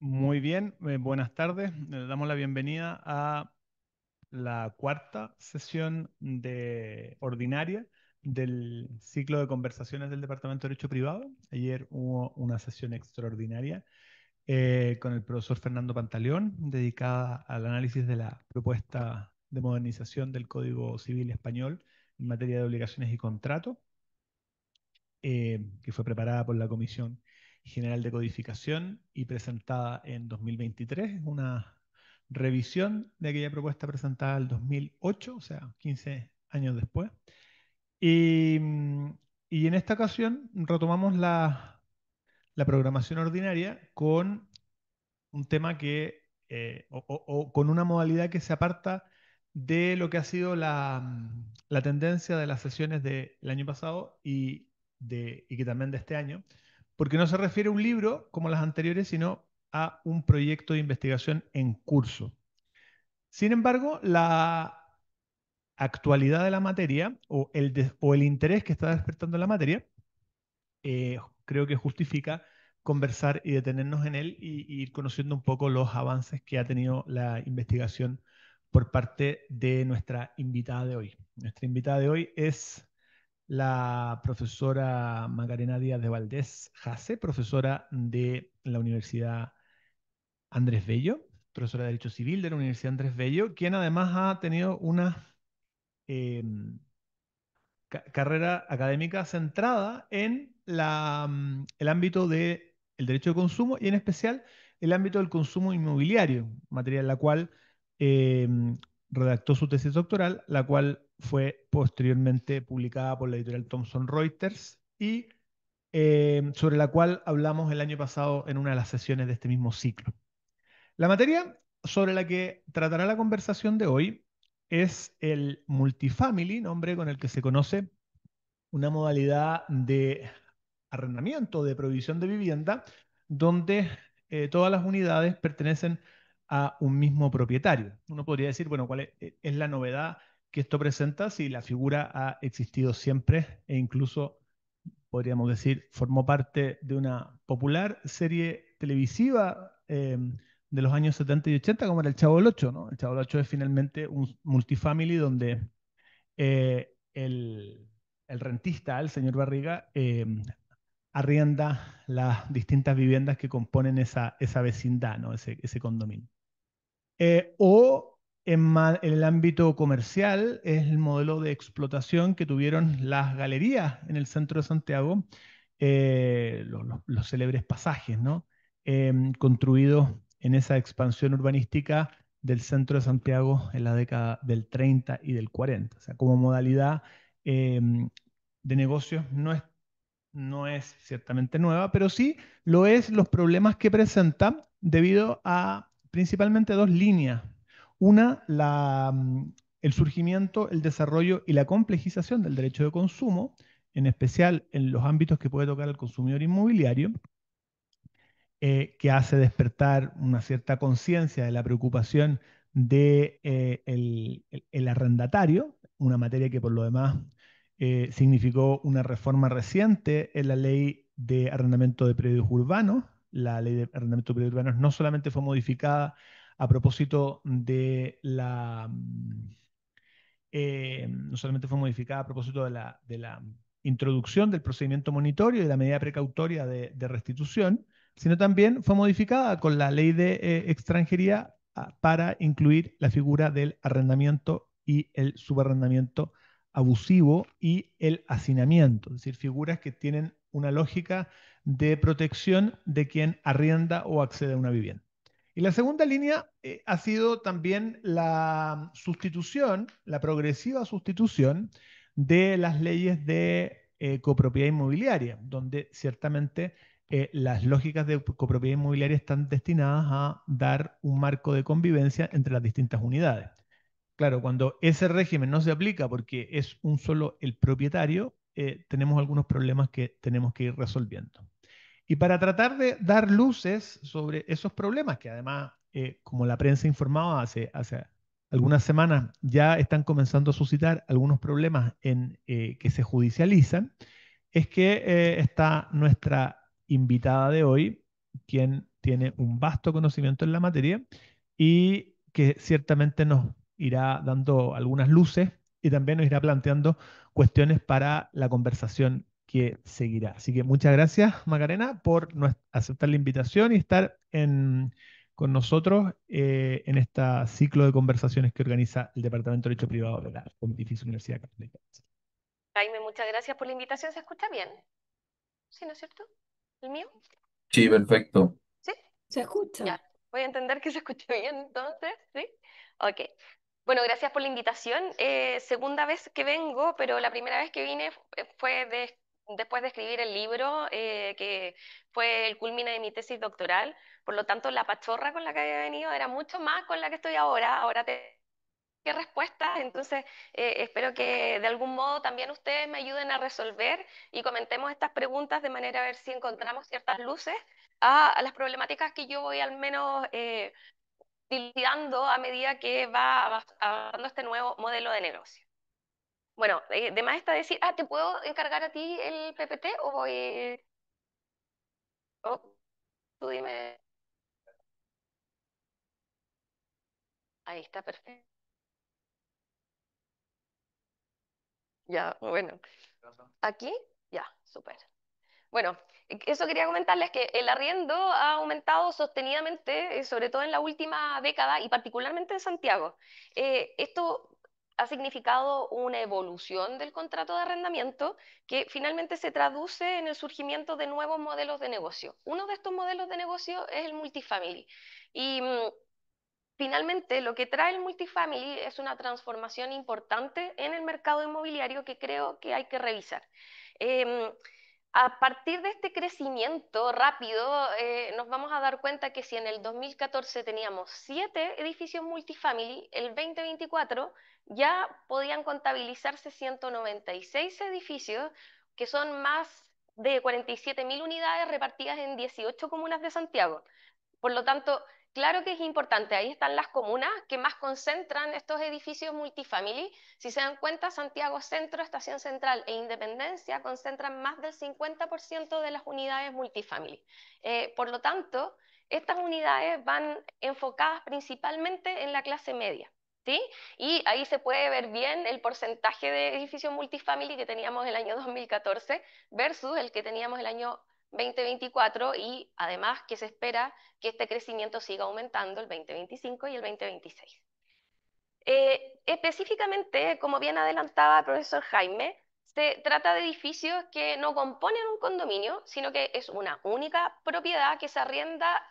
Muy bien, buenas tardes. Le damos la bienvenida a la cuarta sesión ordinaria del ciclo de conversaciones del Departamento de Derecho Privado. Ayer hubo una sesión extraordinaria con el profesor Fernando Pantaleón, dedicada al análisis de la propuesta de modernización del Código Civil Español en materia de obligaciones y contratos, que fue preparada por la Comisión General de Codificación y presentada en 2023. Es una revisión de aquella propuesta presentada en 2008, o sea, 15 años después. Y, y en esta ocasión retomamos la programación ordinaria con un tema o con una modalidad que se aparta de lo que ha sido la tendencia de las sesiones del año pasado y que también de este año, porque no se refiere a un libro como las anteriores, sino a un proyecto de investigación en curso. Sin embargo, la actualidad de la materia o el interés que está despertando la materia creo que justifica conversar y detenernos en él y ir conociendo un poco los avances que ha tenido la investigación por parte de nuestra invitada de hoy. Nuestra invitada de hoy es la profesora Macarena Díaz de Valdés Jase, profesora de la Universidad Andrés Bello, profesora de Derecho Civil de la Universidad Andrés Bello, quien además ha tenido una eh, carrera académica centrada en el ámbito del derecho de consumo y en especial el ámbito del consumo inmobiliario, materia en la cual eh, redactó su tesis doctoral, la cual fue posteriormente publicada por la editorial Thomson Reuters y sobre la cual hablamos el año pasado en una de las sesiones de este mismo ciclo. La materia sobre la que tratará la conversación de hoy es el multifamily, nombre con el que se conoce una modalidad de arrendamiento, de provisión de vivienda, donde todas las unidades pertenecen a un mismo propietario. Uno podría decir, bueno, ¿cuál es la novedad que esto presenta si la figura ha existido siempre e incluso, podríamos decir, formó parte de una popular serie televisiva de los años 70 y 80, como era El Chavo del Ocho, ¿no? El Chavo del Ocho es finalmente un multifamily donde el rentista, el señor Barriga, arrienda las distintas viviendas que componen esa vecindad, ¿no? Ese condominio. O en el ámbito comercial es el modelo de explotación que tuvieron las galerías en el centro de Santiago, los célebres pasajes, ¿no? Construidos en esa expansión urbanística del centro de Santiago en la década del 30 y del 40. O sea, como modalidad eh, de negocios no es ciertamente nueva, pero sí lo es los problemas que presenta debido a principalmente dos líneas. Una, el surgimiento, el desarrollo y la complejización del derecho de consumo, en especial en los ámbitos que puede tocar el consumidor inmobiliario, que hace despertar una cierta conciencia de la preocupación de, el arrendatario, una materia que por lo demás significó una reforma reciente en la ley de arrendamiento de predios urbanos. La ley de arrendamiento de predios urbanos no solamente fue modificada a propósito de no solamente fue modificada a propósito de la introducción del procedimiento monitorio y de la medida precautoria de restitución, sino también fue modificada con la ley de extranjería para incluir la figura del arrendamiento y el subarrendamiento abusivo y el hacinamiento, es decir, figuras que tienen una lógica de protección de quien arrienda o accede a una vivienda. Y la segunda línea ha sido también la sustitución, la progresiva sustitución de las leyes de copropiedad inmobiliaria, donde ciertamente las lógicas de copropiedad inmobiliaria están destinadas a dar un marco de convivencia entre las distintas unidades. Claro, cuando ese régimen no se aplica porque es un solo el propietario, tenemos algunos problemas que tenemos que ir resolviendo. Y para tratar de dar luces sobre esos problemas, que además, como la prensa informaba hace algunas semanas, ya están comenzando a suscitar algunos problemas que se judicializan, es que está nuestra invitada de hoy, quien tiene un vasto conocimiento en la materia y que ciertamente nos irá dando algunas luces y también nos irá planteando cuestiones para la conversación que seguirá. Así que muchas gracias, Macarena, por aceptar la invitación y estar con nosotros en este ciclo de conversaciones que organiza el Departamento de Derecho Privado de la Pontificia Universidad Católica. Jaime, muchas gracias por la invitación. ¿Se escucha bien? ¿Sí, no es cierto? ¿El mío? Sí, perfecto. ¿Sí? Se escucha. Ya. Voy a entender que se escuche bien entonces, ¿sí? Ok. Bueno, gracias por la invitación. Segunda vez que vengo, pero la primera vez que vine fue después de escribir el libro, que fue el culmine de mi tesis doctoral. Por lo tanto, la pachorra con la que había venido era mucho más con la que estoy ahora. Ahora qué respuestas, entonces espero que de algún modo también ustedes me ayuden a resolver y comentemos estas preguntas de manera a ver si encontramos ciertas luces a las problemáticas que yo voy al menos dilucidando a medida que va avanzando este nuevo modelo de negocio. Bueno, de más está decir, ¿te puedo encargar a ti el PPT o voy? Oh, tú dime. Ahí está, perfecto. Ya, bueno. ¿Aquí? Ya, súper. Bueno, eso quería comentarles que el arriendo ha aumentado sostenidamente, sobre todo en la última década y particularmente en Santiago. Esto ha significado una evolución del contrato de arrendamiento que finalmente se traduce en el surgimiento de nuevos modelos de negocio. Uno de estos modelos de negocio es el multifamily. Y finalmente, lo que trae el multifamily es una transformación importante en el mercado inmobiliario que creo que hay que revisar. Em, a partir de este crecimiento rápido, nos vamos a dar cuenta que si en el 2014 teníamos 7 edificios multifamily, el 2024 ya podían contabilizarse 196 edificios, que son más de 47.000 unidades repartidas en 18 comunas de Santiago. Por lo tanto, claro que es importante, ahí están las comunas que más concentran estos edificios multifamily. Si se dan cuenta, Santiago Centro, Estación Central e Independencia concentran más del 50% de las unidades multifamily. Por lo tanto, estas unidades van enfocadas principalmente en la clase media. ¿Sí? Y ahí se puede ver bien el porcentaje de edificios multifamily que teníamos el año 2014 versus el que teníamos el año 2024 y además que se espera que este crecimiento siga aumentando el 2025 y el 2026. Específicamente, como bien adelantaba el profesor Jaime, se trata de edificios que no componen un condominio, sino que es una única propiedad que se arrienda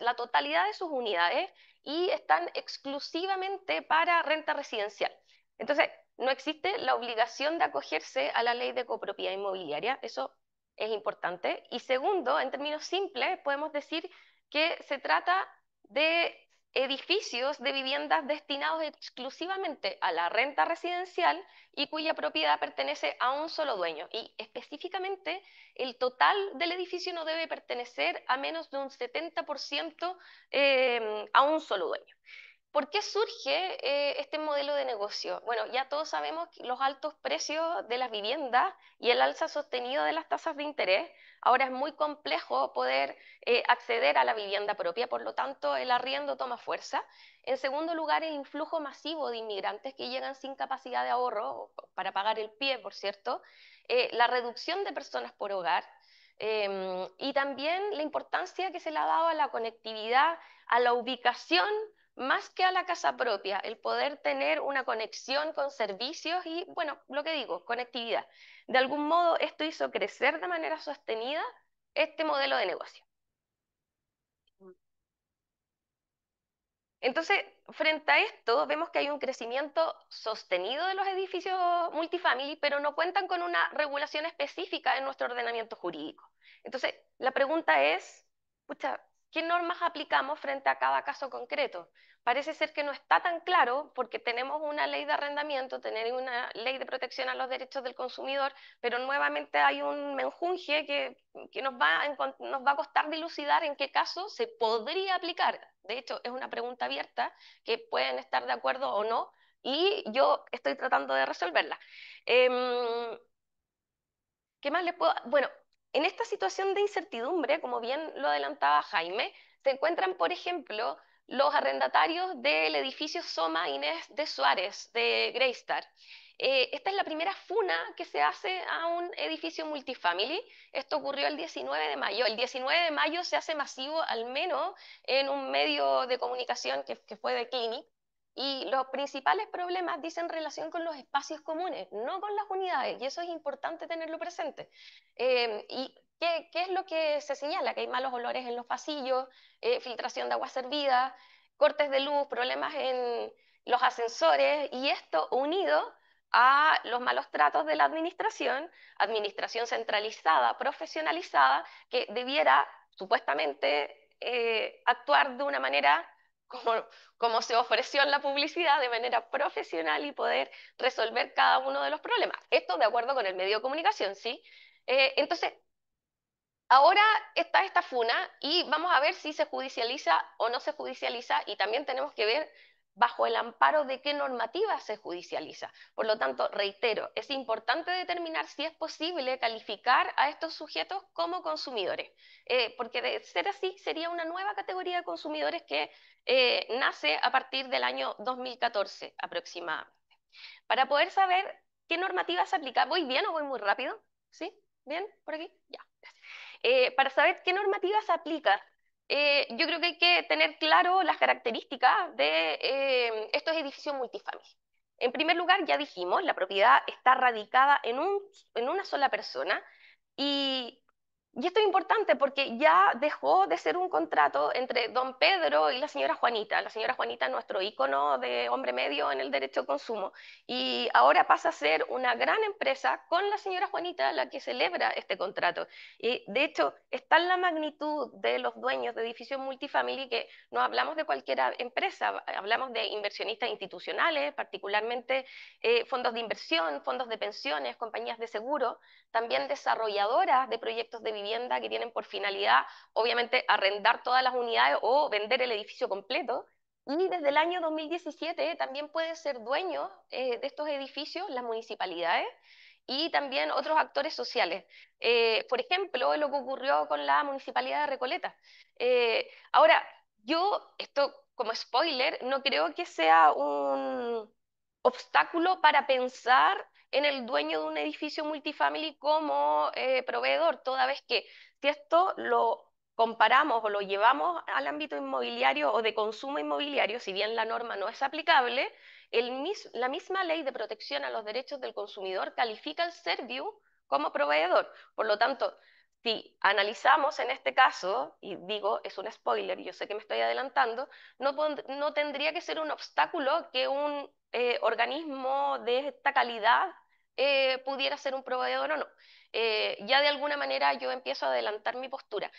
la totalidad de sus unidades y están exclusivamente para renta residencial. Entonces, no existe la obligación de acogerse a la ley de copropiedad inmobiliaria, eso es importante. Y segundo, en términos simples, podemos decir que se trata de edificios de viviendas destinados exclusivamente a la renta residencial y cuya propiedad pertenece a un solo dueño. Y específicamente, el total del edificio no debe pertenecer a menos de un 70% a un solo dueño. ¿Por qué surge este modelo de negocio? Bueno, ya todos sabemos que los altos precios de las viviendas y el alza sostenido de las tasas de interés. Ahora es muy complejo poder acceder a la vivienda propia, por lo tanto el arriendo toma fuerza. En segundo lugar, el influjo masivo de inmigrantes que llegan sin capacidad de ahorro para pagar el pie, por cierto, la reducción de personas por hogar. Y también la importancia que se le ha dado a la conectividad, a la ubicación más que a la casa propia, el poder tener una conexión con servicios y, bueno, lo que digo, conectividad. De algún modo, esto hizo crecer de manera sostenida este modelo de negocio. Entonces, frente a esto, vemos que hay un crecimiento sostenido de los edificios multifamily, pero no cuentan con una regulación específica en nuestro ordenamiento jurídico. Entonces, la pregunta es, pucha, ¿qué normas aplicamos frente a cada caso concreto? Parece ser que no está tan claro porque tenemos una ley de arrendamiento, tenemos una ley de protección a los derechos del consumidor, pero nuevamente hay un menjunje que nos va a costar dilucidar en qué caso se podría aplicar. De hecho, es una pregunta abierta que pueden estar de acuerdo o no, y yo estoy tratando de resolverla. ¿Qué más les puedo...? Bueno, En esta situación de incertidumbre, como bien lo adelantaba Jaime, se encuentran, por ejemplo, los arrendatarios del edificio Soma Inés de Suárez, de Greystar. Esta es la primera funa que se hace a un edificio multifamily. Esto ocurrió el 19 de mayo. El 19 de mayo se hace masivo, al menos en un medio de comunicación que fue de Clinic. Y los principales problemas dicen relación con los espacios comunes, no con las unidades. Y eso es importante tenerlo presente. ¿Y qué es lo que se señala? Que hay malos olores en los pasillos, filtración de agua servida, cortes de luz, problemas en los ascensores, y esto unido a los malos tratos de la administración centralizada, profesionalizada, que debiera supuestamente actuar de una manera como se ofreció en la publicidad, de manera profesional y poder resolver cada uno de los problemas. Esto de acuerdo con el medio de comunicación, ¿sí? Entonces, ahora está esta funa y vamos a ver si se judicializa o no se judicializa, y también tenemos que ver bajo el amparo de qué normativa se judicializa. Por lo tanto, reitero, es importante determinar si es posible calificar a estos sujetos como consumidores, porque de ser así sería una nueva categoría de consumidores que nace a partir del año 2014 aproximadamente. Para poder saber qué normativa se aplica, ¿voy bien o voy muy rápido? ¿Sí? ¿Bien? ¿Por aquí? Ya. Para saber qué normativa se aplica, yo creo que hay que tener claro las características de estos edificios multifamily. En primer lugar, ya dijimos, la propiedad está radicada en una sola persona, y y esto es importante porque ya dejó de ser un contrato entre don Pedro y la señora Juanita. La señora Juanita, nuestro ícono de hombre medio en el derecho de consumo. Y ahora pasa a ser una gran empresa con la señora Juanita la que celebra este contrato. Y de hecho, está en la magnitud de los dueños de edificios multifamily que no hablamos de cualquier empresa, hablamos de inversionistas institucionales, particularmente fondos de inversión, fondos de pensiones, compañías de seguro, también desarrolladoras de proyectos de vivienda que tienen por finalidad, obviamente, arrendar todas las unidades o vender el edificio completo. Y desde el año 2017 también pueden ser dueños de estos edificios las municipalidades y también otros actores sociales. Por ejemplo, lo que ocurrió con la municipalidad de Recoleta. Ahora, yo, esto como spoiler, no creo que sea un obstáculo para pensar en el dueño de un edificio multifamily como proveedor, toda vez que si esto lo comparamos o lo llevamos al ámbito inmobiliario o de consumo inmobiliario, si bien la norma no es aplicable, la misma ley de protección a los derechos del consumidor califica al Serviu como proveedor. Por lo tanto, si analizamos en este caso, y digo, es un spoiler, yo sé que me estoy adelantando, no tendría que ser un obstáculo que un organismo de esta calidad pudiera ser un proveedor o no. Ya de alguna manera yo empiezo a adelantar mi postura,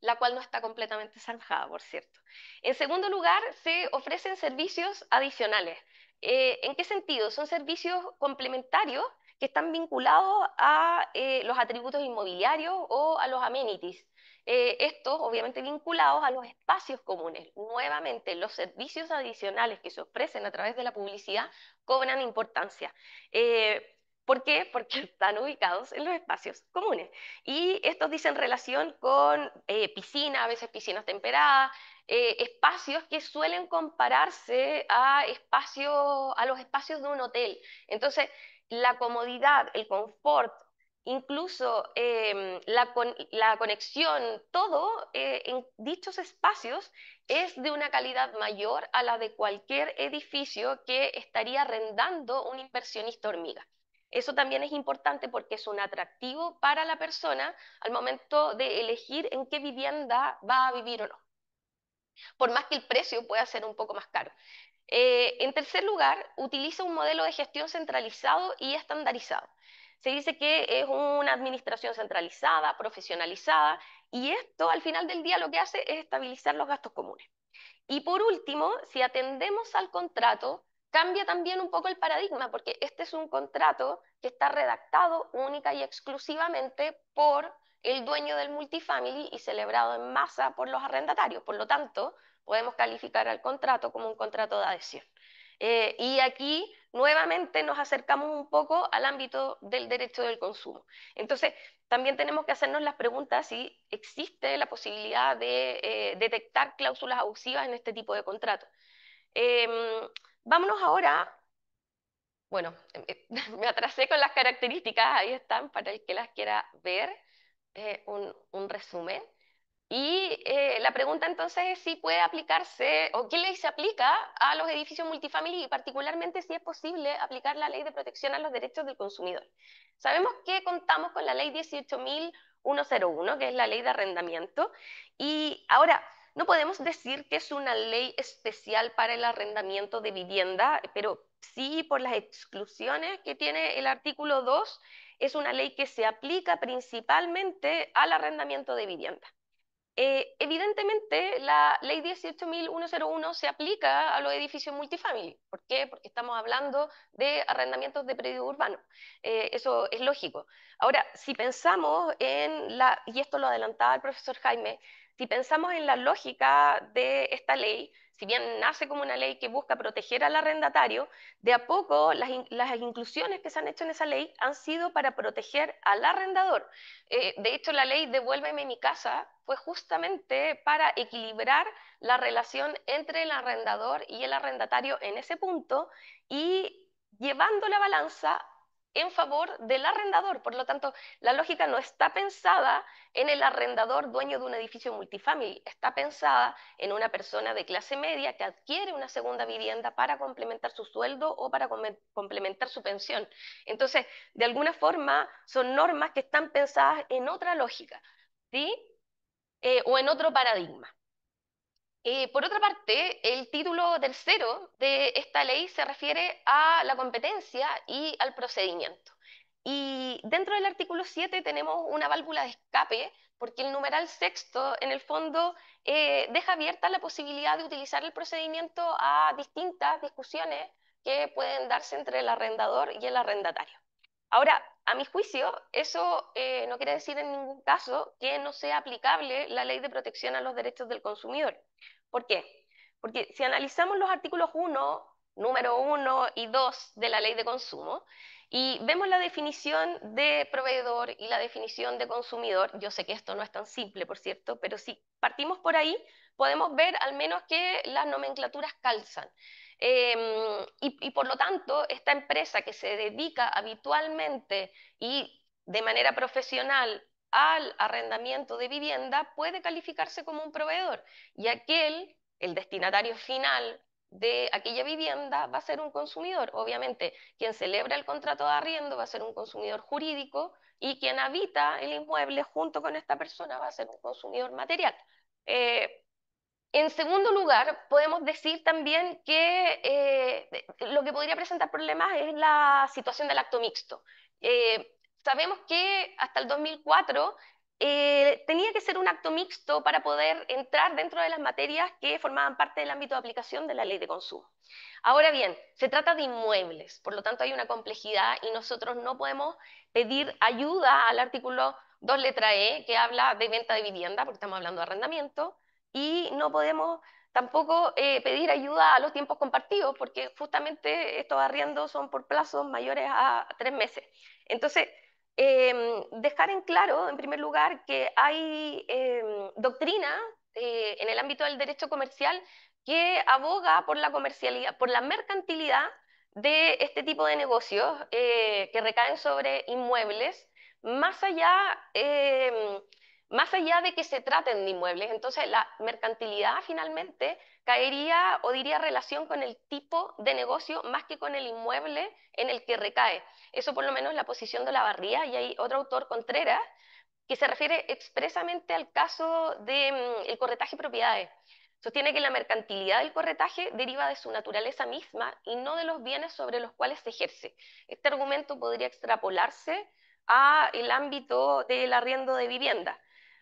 la cual no está completamente zanjada, por cierto. En segundo lugar, se ofrecen servicios adicionales. ¿En qué sentido? Son servicios complementarios que están vinculados a los atributos inmobiliarios o a los amenities. Estos obviamente vinculados a los espacios comunes. Nuevamente, los servicios adicionales que se ofrecen a través de la publicidad cobran importancia. ¿Por qué? Porque están ubicados en los espacios comunes. Y estos dicen relación con piscina, a veces piscinas temperadas, espacios que suelen compararse a los espacios de un hotel. Entonces, la comodidad, el confort, incluso la conexión, todo en dichos espacios es de una calidad mayor a la de cualquier edificio que estaría arrendando un inversionista hormiga. Eso también es importante porque es un atractivo para la persona al momento de elegir en qué vivienda va a vivir o no, por más que el precio pueda ser un poco más caro. En tercer lugar, utiliza un modelo de gestión centralizado y estandarizado. Se dice que es una administración centralizada, profesionalizada, y esto al final del día lo que hace es estabilizar los gastos comunes. Y por último, si atendemos al contrato, cambia también un poco el paradigma, porque este es un contrato que está redactado única y exclusivamente por el dueño del multifamily y celebrado en masa por los arrendatarios. Por lo tanto, podemos calificar al contrato como un contrato de adhesión. Y aquí nuevamente nos acercamos un poco al ámbito del derecho del consumo. Entonces, también tenemos que hacernos las preguntas si existe la posibilidad de detectar cláusulas abusivas en este tipo de contratos. Em, Vámonos ahora, bueno, me atrasé con las características, ahí están para el que las quiera ver, un resumen. Y la pregunta entonces es si puede aplicarse, o qué ley se aplica a los edificios multifamily y particularmente si es posible aplicar la ley de protección a los derechos del consumidor. Sabemos que contamos con la ley 18.101, que es la ley de arrendamiento, y ahora no podemos decir que es una ley especial para el arrendamiento de vivienda, pero sí por las exclusiones que tiene el artículo 2, es una ley que se aplica principalmente al arrendamiento de vivienda. Evidentemente, la ley 18.101 se aplica a los edificios multifamily. ¿Por qué? Porque estamos hablando de arrendamientos de predio urbano. Eso es lógico. Ahora, si pensamos en la, y esto lo adelantaba el profesor Jaime, si pensamos en la lógica de esta ley, si bien nace como una ley que busca proteger al arrendatario, de a poco las inclusiones que se han hecho en esa ley han sido para proteger al arrendador. De hecho, la ley Devuélveme mi casa fue justamente para equilibrar la relación entre el arrendador y el arrendatario en ese punto y llevando la balanza en favor del arrendador. Por lo tanto, la lógica no está pensada en el arrendador dueño de un edificio multifamily, está pensada en una persona de clase media que adquiere una segunda vivienda para complementar su sueldo o para complementar su pensión. Entonces, de alguna forma, son normas que están pensadas en otra lógica, ¿sí? O en otro paradigma. Por otra parte, el título tercero de esta ley se refiere a la competencia y al procedimiento. Y dentro del artículo 7 tenemos una válvula de escape, porque el numeral sexto, en el fondo, deja abierta la posibilidad de utilizar el procedimiento a distintas discusiones que pueden darse entre el arrendador y el arrendatario. Ahora, a mi juicio, eso no quiere decir en ningún caso que no sea aplicable la ley de protección a los derechos del consumidor. ¿Por qué? Porque si analizamos los artículos 1, número 1 y 2 de la ley de consumo, y vemos la definición de proveedor y la definición de consumidor, yo sé que esto no es tan simple, por cierto, pero si partimos por ahí, podemos ver al menos que las nomenclaturas calzan. Y por lo tanto, esta empresa que se dedica habitualmente y de manera profesional al arrendamiento de vivienda puede calificarse como un proveedor y el destinatario final de aquella vivienda va a ser un consumidor. Obviamente, quien celebra el contrato de arriendo va a ser un consumidor jurídico y quien habita el inmueble junto con esta persona va a ser un consumidor material. Eh, en segundo lugar, podemos decir también que lo que podría presentar problemas es la situación del acto mixto. Sabemos que hasta el 2004 tenía que ser un acto mixto para poder entrar dentro de las materias que formaban parte del ámbito de aplicación de la ley de consumo. Ahora bien, se trata de inmuebles, por lo tanto hay una complejidad y nosotros no podemos pedir ayuda al artículo 2 letra E, que habla de venta de vivienda, porque estamos hablando de arrendamiento, y no podemos tampoco pedir ayuda a los tiempos compartidos, porque justamente estos arriendos son por plazos mayores a 3 meses. Entonces, dejar en claro, en primer lugar, que hay doctrina en el ámbito del derecho comercial que aboga por la comercialidad, por la mercantilidad de este tipo de negocios que recaen sobre inmuebles, más allá más allá de que se traten de inmuebles. Entonces, la mercantilidad finalmente caería o diría relación con el tipo de negocio más que con el inmueble en el que recae. Eso por lo menos es la posición de Olavarría, y hay otro autor, Contreras, que se refiere expresamente al caso del corretaje de propiedades. Sostiene que la mercantilidad del corretaje deriva de su naturaleza misma y no de los bienes sobre los cuales se ejerce. Este argumento podría extrapolarse a el ámbito del arriendo de vivienda.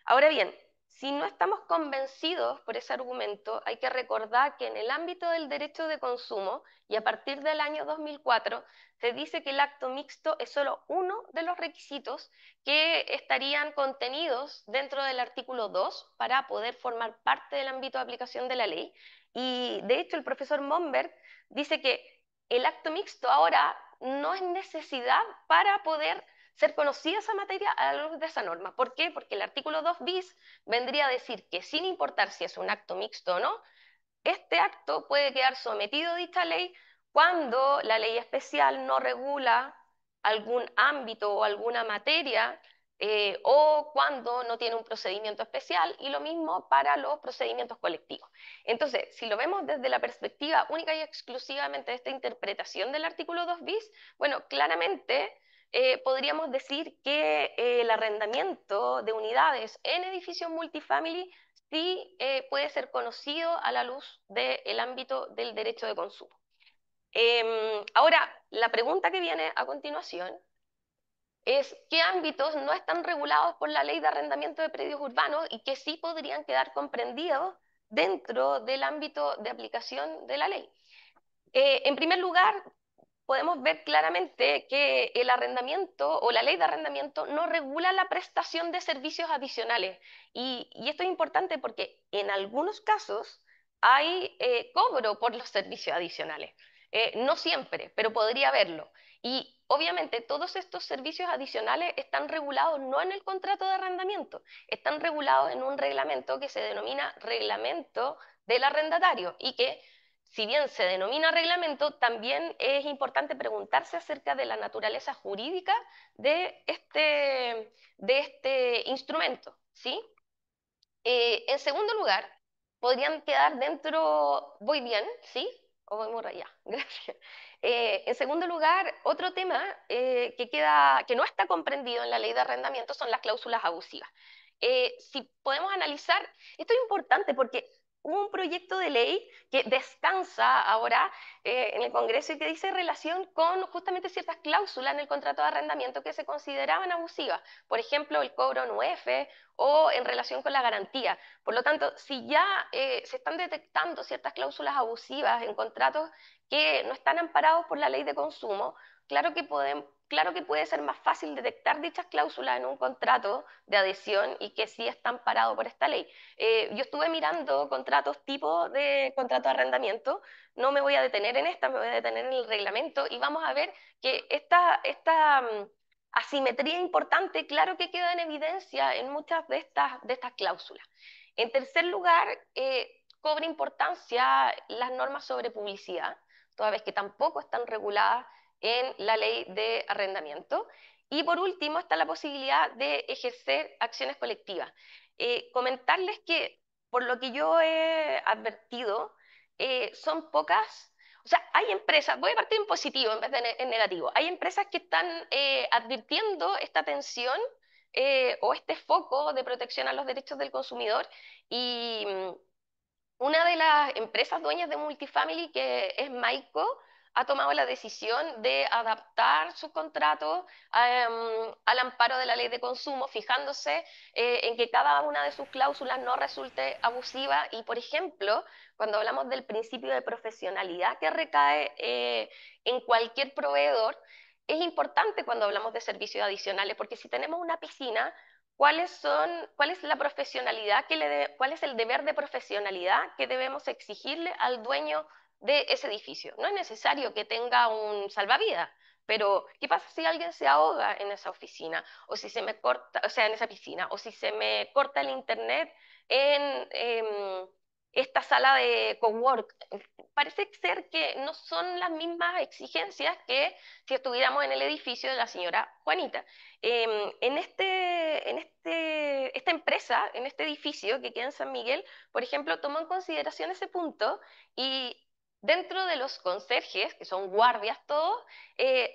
Ahora bien, si no estamos convencidos por ese argumento, hay que recordar que en el ámbito del derecho de consumo, y a partir del año 2004, se dice que el acto mixto es solo uno de los requisitos que estarían contenidos dentro del artículo 2 para poder formar parte del ámbito de aplicación de la ley. Y de hecho el profesor Momberg dice que el acto mixto ahora no es necesidad para poder ser conocida esa materia a la luz de esa norma. ¿Por qué? Porque el artículo 2 bis vendría a decir que sin importar si es un acto mixto o no, este acto puede quedar sometido a dicha ley cuando la ley especial no regula algún ámbito o alguna materia o cuando no tiene un procedimiento especial y lo mismo para los procedimientos colectivos. Entonces, si lo vemos desde la perspectiva única y exclusivamente de esta interpretación del artículo 2 bis, bueno, claramente podríamos decir que el arrendamiento de unidades en edificios multifamily sí puede ser conocido a la luz del ámbito del derecho de consumo. Ahora, la pregunta que viene a continuación es qué ámbitos no están regulados por la ley de arrendamiento de predios urbanos y que sí podrían quedar comprendidos dentro del ámbito de aplicación de la ley. En primer lugar, podemos ver claramente que el arrendamiento o la ley de arrendamiento no regula la prestación de servicios adicionales. Y esto es importante porque en algunos casos hay cobro por los servicios adicionales. No siempre, pero podría haberlo. Y obviamente todos estos servicios adicionales están regulados no en el contrato de arrendamiento, están regulados en un reglamento que se denomina reglamento del arrendatario y que si bien se denomina reglamento, también es importante preguntarse acerca de la naturaleza jurídica de este instrumento, ¿sí? En segundo lugar, podrían quedar dentro, voy bien, ¿sí? O voy muy allá, gracias. En segundo lugar, otro tema que no está comprendido en la ley de arrendamiento son las cláusulas abusivas. Si podemos analizar, esto es importante porque hubo un proyecto de ley que descansa ahora en el Congreso y que dice relación con justamente ciertas cláusulas en el contrato de arrendamiento que se consideraban abusivas. Por ejemplo, el cobro en UF o en relación con la garantía. Por lo tanto, si ya se están detectando ciertas cláusulas abusivas en contratos que no están amparados por la ley de consumo, claro que puede ser más fácil detectar dichas cláusulas en un contrato de adhesión y que sí está amparado por esta ley. Yo estuve mirando contratos tipo de contrato de arrendamiento, no me voy a detener en esta, me voy a detener en el reglamento y vamos a ver que esta asimetría importante, claro que queda en evidencia en muchas de estas cláusulas. En tercer lugar, cobra importancia las normas sobre publicidad, toda vez que tampoco están reguladas en la ley de arrendamiento. Y por último está la posibilidad de ejercer acciones colectivas. Comentarles que, por lo que yo he advertido, son pocas. O sea, hay empresas, voy a partir en positivo en vez de en negativo, hay empresas que están advirtiendo esta tensión o este foco de protección a los derechos del consumidor y una de las empresas dueñas de Multifamily, que es Maico, ha tomado la decisión de adaptar sus contratos al amparo de la ley de consumo, fijándose en que cada una de sus cláusulas no resulte abusiva y, por ejemplo, cuando hablamos del principio de profesionalidad que recae en cualquier proveedor, es importante cuando hablamos de servicios adicionales, porque si tenemos una piscina, cuál es la profesionalidad cuál es el deber de profesionalidad que debemos exigirle al dueño de ese edificio. No es necesario que tenga un salvavidas, pero ¿qué pasa si alguien se ahoga en esa oficina o si se me corta, o sea, en esa piscina, o si se me corta el internet en esta sala de cowork? Parece ser que no son las mismas exigencias que si estuviéramos en el edificio de la señora Juanita. Esta empresa, en este edificio que queda en San Miguel, por ejemplo, tomó en consideración ese punto y dentro de los conserjes, que son guardias todos,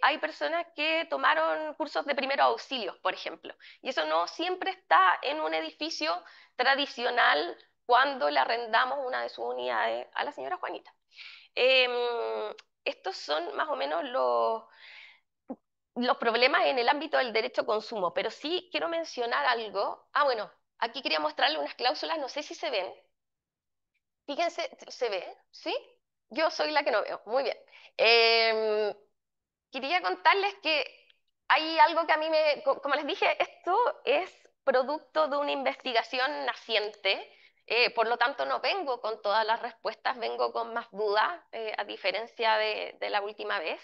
hay personas que tomaron cursos de primeros auxilios, por ejemplo. Y eso no siempre está en un edificio tradicional cuando le arrendamos una de sus unidades a la señora Juanita. Em, Estos son más o menos los problemas en el ámbito del derecho a consumo, pero sí quiero mencionar algo. Ah, bueno, aquí quería mostrarle unas cláusulas, no sé si se ven. Fíjense, ¿se ve? ¿Sí? Yo soy la que no veo. Muy bien. Em, Quería contarles que hay algo que a mí como les dije, esto es producto de una investigación naciente Por lo tanto, no vengo con todas las respuestas, vengo con más dudas, a diferencia de la última vez,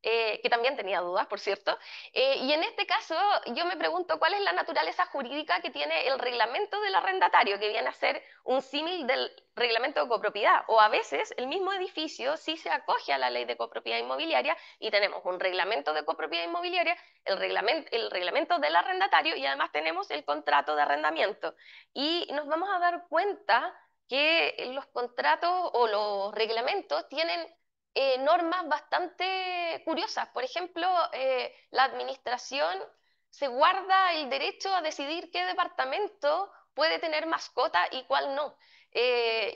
que también tenía dudas, por cierto. Y en este caso, yo me pregunto cuál es la naturaleza jurídica que tiene el reglamento del arrendatario, que viene a ser un símil del reglamento de copropiedad. O a veces el mismo edificio sí se acoge a la ley de copropiedad inmobiliaria y tenemos un reglamento de copropiedad inmobiliaria, el reglamento del arrendatario y además tenemos el contrato de arrendamiento. Y nos vamos a dar cuenta que los contratos o los reglamentos tienen normas bastante curiosas. Por ejemplo, la administración se guarda el derecho a decidir qué departamento puede tener mascota y cuál no.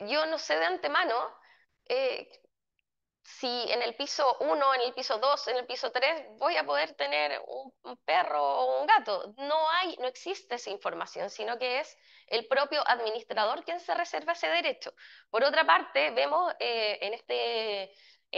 Yo no sé de antemano eh, si en el piso 1, en el piso 2, en el piso 3 voy a poder tener un perro o un gato. No existe esa información, sino que es el propio administrador quien se reserva ese derecho. Por otra parte, vemos en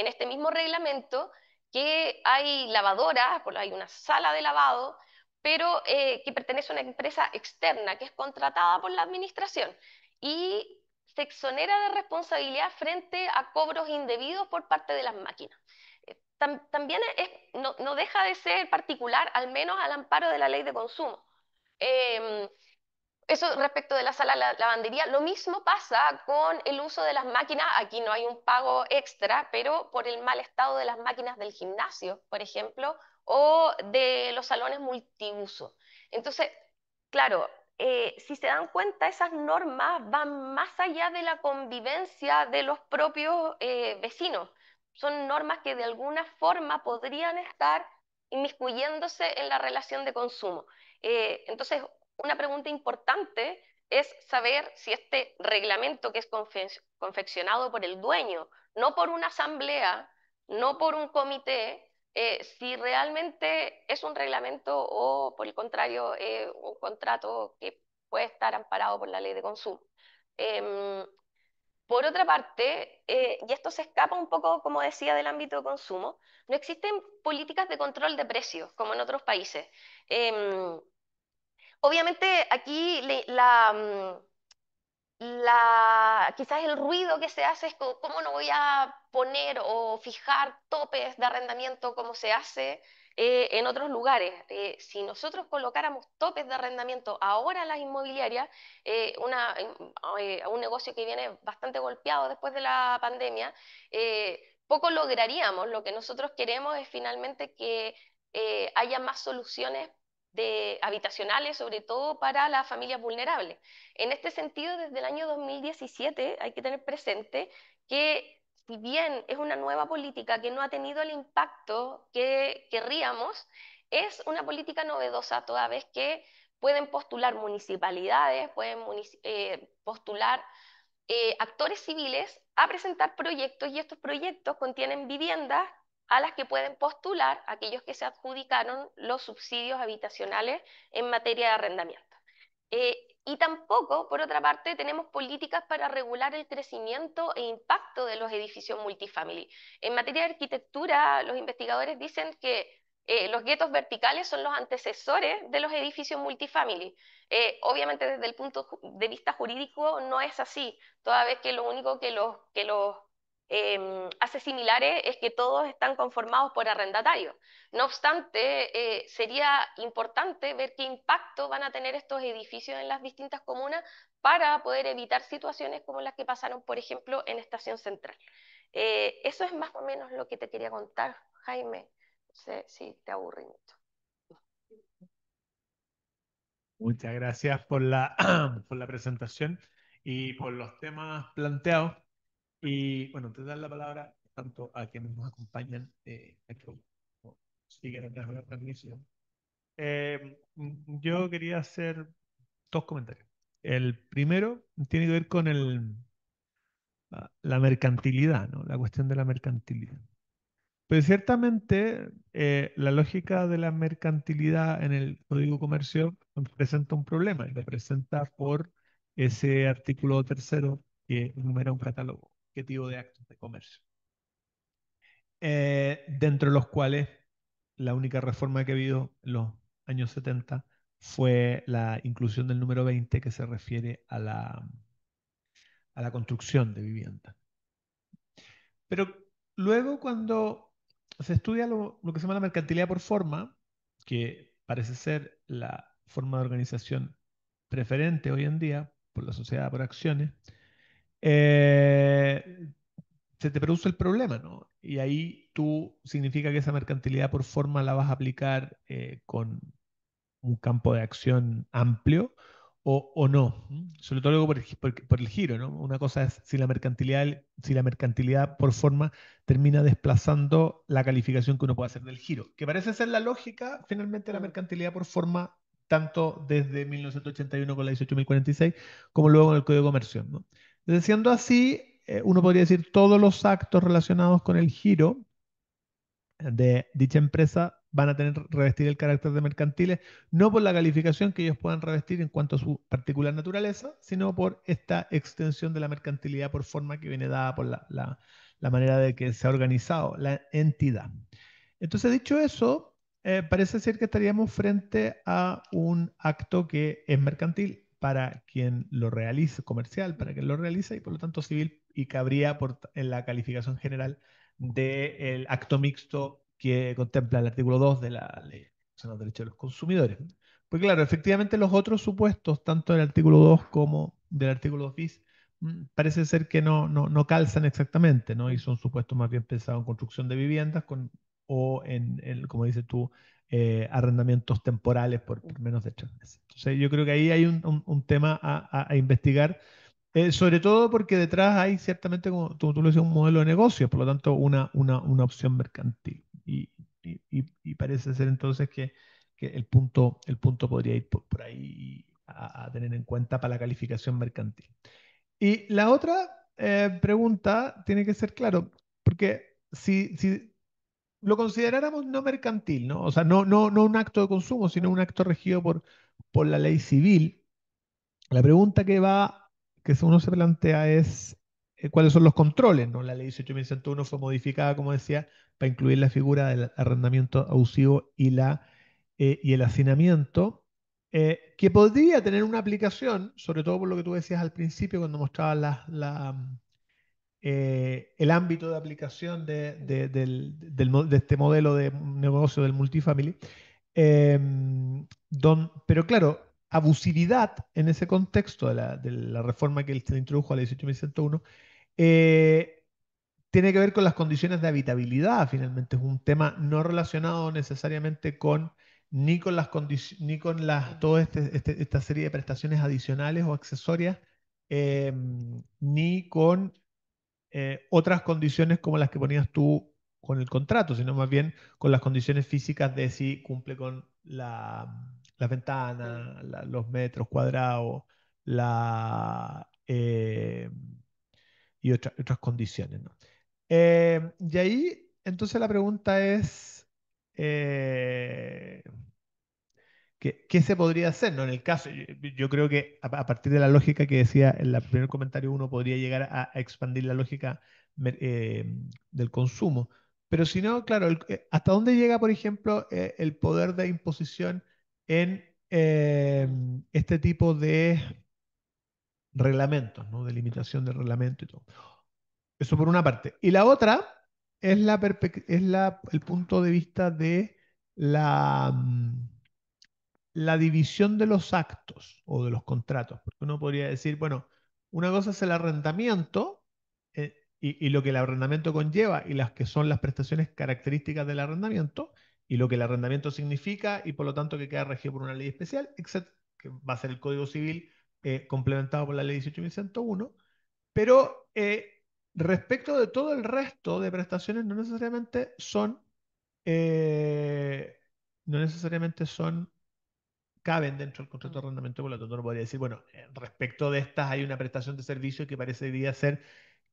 este mismo reglamento que hay lavadoras, hay una sala de lavado, pero que pertenece a una empresa externa que es contratada por la administración. Y se exonera de responsabilidad frente a cobros indebidos por parte de las máquinas. También no deja de ser particular, al menos al amparo de la ley de consumo. Eh, Eso respecto de la sala de lavandería. Lo mismo pasa con el uso de las máquinas. Aquí no hay un pago extra, pero por el mal estado de las máquinas del gimnasio, por ejemplo, o de los salones multiuso. Entonces, claro, si se dan cuenta, esas normas van más allá de la convivencia de los propios vecinos. Son normas que de alguna forma podrían estar inmiscuyéndose en la relación de consumo. Entonces, una pregunta importante es saber si este reglamento que es confeccionado por el dueño, no por una asamblea, no por un comité, si realmente es un reglamento o, por el contrario, un contrato que puede estar amparado por la ley de consumo. Em, por otra parte, y esto se escapa un poco, como decía, del ámbito de consumo, no existen políticas de control de precios como en otros países. Em, Obviamente aquí quizás el ruido que se hace es cómo no voy a poner o fijar topes de arrendamiento como se hace en otros lugares. Si nosotros colocáramos topes de arrendamiento ahora en las inmobiliarias, un negocio que viene bastante golpeado después de la pandemia, poco lograríamos. Lo que nosotros queremos es finalmente que haya más soluciones habitacionales, sobre todo para las familias vulnerables. En este sentido, desde el año 2017 hay que tener presente que si bien es una nueva política que no ha tenido el impacto que querríamos, es una política novedosa toda vez que pueden postular municipalidades, pueden postular actores civiles a presentar proyectos y estos proyectos contienen viviendas a las que pueden postular aquellos que se adjudicaron los subsidios habitacionales en materia de arrendamiento. Y tampoco, por otra parte, tenemos políticas para regular el crecimiento e impacto de los edificios multifamily. En materia de arquitectura, los investigadores dicen que los guetos verticales son los antecesores de los edificios multifamily. Obviamente, desde el punto de vista jurídico, no es así, toda vez que lo único que los hace similares es que todos están conformados por arrendatarios. No obstante, sería importante ver qué impacto van a tener estos edificios en las distintas comunas para poder evitar situaciones como las que pasaron, por ejemplo, en Estación Central. Eso es más o menos lo que te quería contar, Jaime. No sé si te aburrí mucho. Muchas gracias por por la presentación y por los temas planteados. Y bueno, te dan la palabra tanto a quienes nos acompañan aquí, como siguen a través de la transmisión. Yo quería hacer dos comentarios. El primero tiene que ver con la mercantilidad, ¿no? La cuestión de la mercantilidad. Pues ciertamente la lógica de la mercantilidad en el Código Comercio presenta un problema y lo presenta por ese artículo tercero que enumera un catálogo objetivo de actos de comercio, dentro de los cuales la única reforma que ha habido en los años 70 fue la inclusión del número 20 que se refiere a a la construcción de vivienda. Pero luego cuando se estudia lo que se llama la mercantilidad por forma, que parece ser la forma de organización preferente hoy en día por la sociedad por acciones, eh, se te produce el problema, ¿no? Y ahí tú significa que esa mercantilidad por forma la vas a aplicar con un campo de acción amplio o no. Sobre todo luego por el giro, ¿no? Una cosa es si la mercantilidad por forma termina desplazando la calificación que uno puede hacer del giro, que parece ser la lógica finalmente de la Mm, mercantilidad por forma tanto desde 1981 con la 18.046 como luego en el Código de Comercio, ¿no? Entonces, siendo así, uno podría decir todos los actos relacionados con el giro de dicha empresa van a tener revestir el carácter de mercantiles, no por la calificación que ellos puedan revestir en cuanto a su particular naturaleza, sino por esta extensión de la mercantilidad por forma que viene dada por la manera de que se ha organizado la entidad. Entonces, dicho eso, parece ser que estaríamos frente a un acto que es mercantil para quien lo realice, comercial para quien lo realiza y por lo tanto civil y cabría en la calificación general del acto mixto que contempla el artículo 2 de la Ley de los Derechos de los Consumidores. Pues claro, efectivamente los otros supuestos, tanto del artículo 2 como del artículo 2 bis, parece ser que no calzan exactamente, ¿no? Y son supuestos más bien pensados en construcción de viviendas o como dices tú, arrendamientos temporales por menos de 3 meses. Entonces yo creo que ahí hay un tema a investigar, sobre todo porque detrás hay ciertamente, como tú lo decías, un modelo de negocio, por lo tanto una opción mercantil. Y parece ser entonces que el punto podría ir por ahí a tener en cuenta para la calificación mercantil. Y la otra pregunta tiene que ser claro, porque si lo consideráramos no mercantil, ¿no? O sea, no un acto de consumo, sino un acto regido por la ley civil. La pregunta que uno se plantea es cuáles son los controles, ¿no? La ley 18.101 fue modificada, como decía, para incluir la figura del arrendamiento abusivo y el hacinamiento, que podría tener una aplicación, sobre todo por lo que tú decías al principio cuando mostrabas el ámbito de aplicación de este modelo de negocio del multifamily. Eh, pero claro, abusividad en ese contexto de la reforma que se introdujo a la 18.101 eh, tiene que ver con las condiciones de habitabilidad, finalmente. Es un tema no relacionado necesariamente ni con toda esta serie de prestaciones adicionales o accesorias, eh, ni con otras condiciones como las que ponías tú con el contrato, sino más bien con las condiciones físicas de si cumple con las ventanas, los metros cuadrados, y otras condiciones, ¿no? Y ahí, entonces la pregunta es, eh, ¿qué se podría hacer, ¿no? En el caso, yo creo que a partir de la lógica que decía en el primer comentario, uno podría llegar a expandir la lógica del consumo. Pero si no, claro, ¿hasta dónde llega, por ejemplo, el poder de imposición en este tipo de reglamentos, ¿no? De limitación del reglamento y todo? Eso por una parte. Y la otra es el punto de vista de la división de los actos o de los contratos, porque uno podría decir, bueno, una cosa es el arrendamiento, y lo que el arrendamiento conlleva y las que son las prestaciones características del arrendamiento y lo que el arrendamiento significa y por lo tanto que queda regido por una ley especial, etcétera, que va a ser el Código Civil complementado por la ley 18.101, pero respecto de todo el resto de prestaciones eh, no necesariamente son caben dentro del contrato de arrendamiento, por lo tanto uno podría decir, bueno, respecto de estas hay una prestación de servicio que parecería ser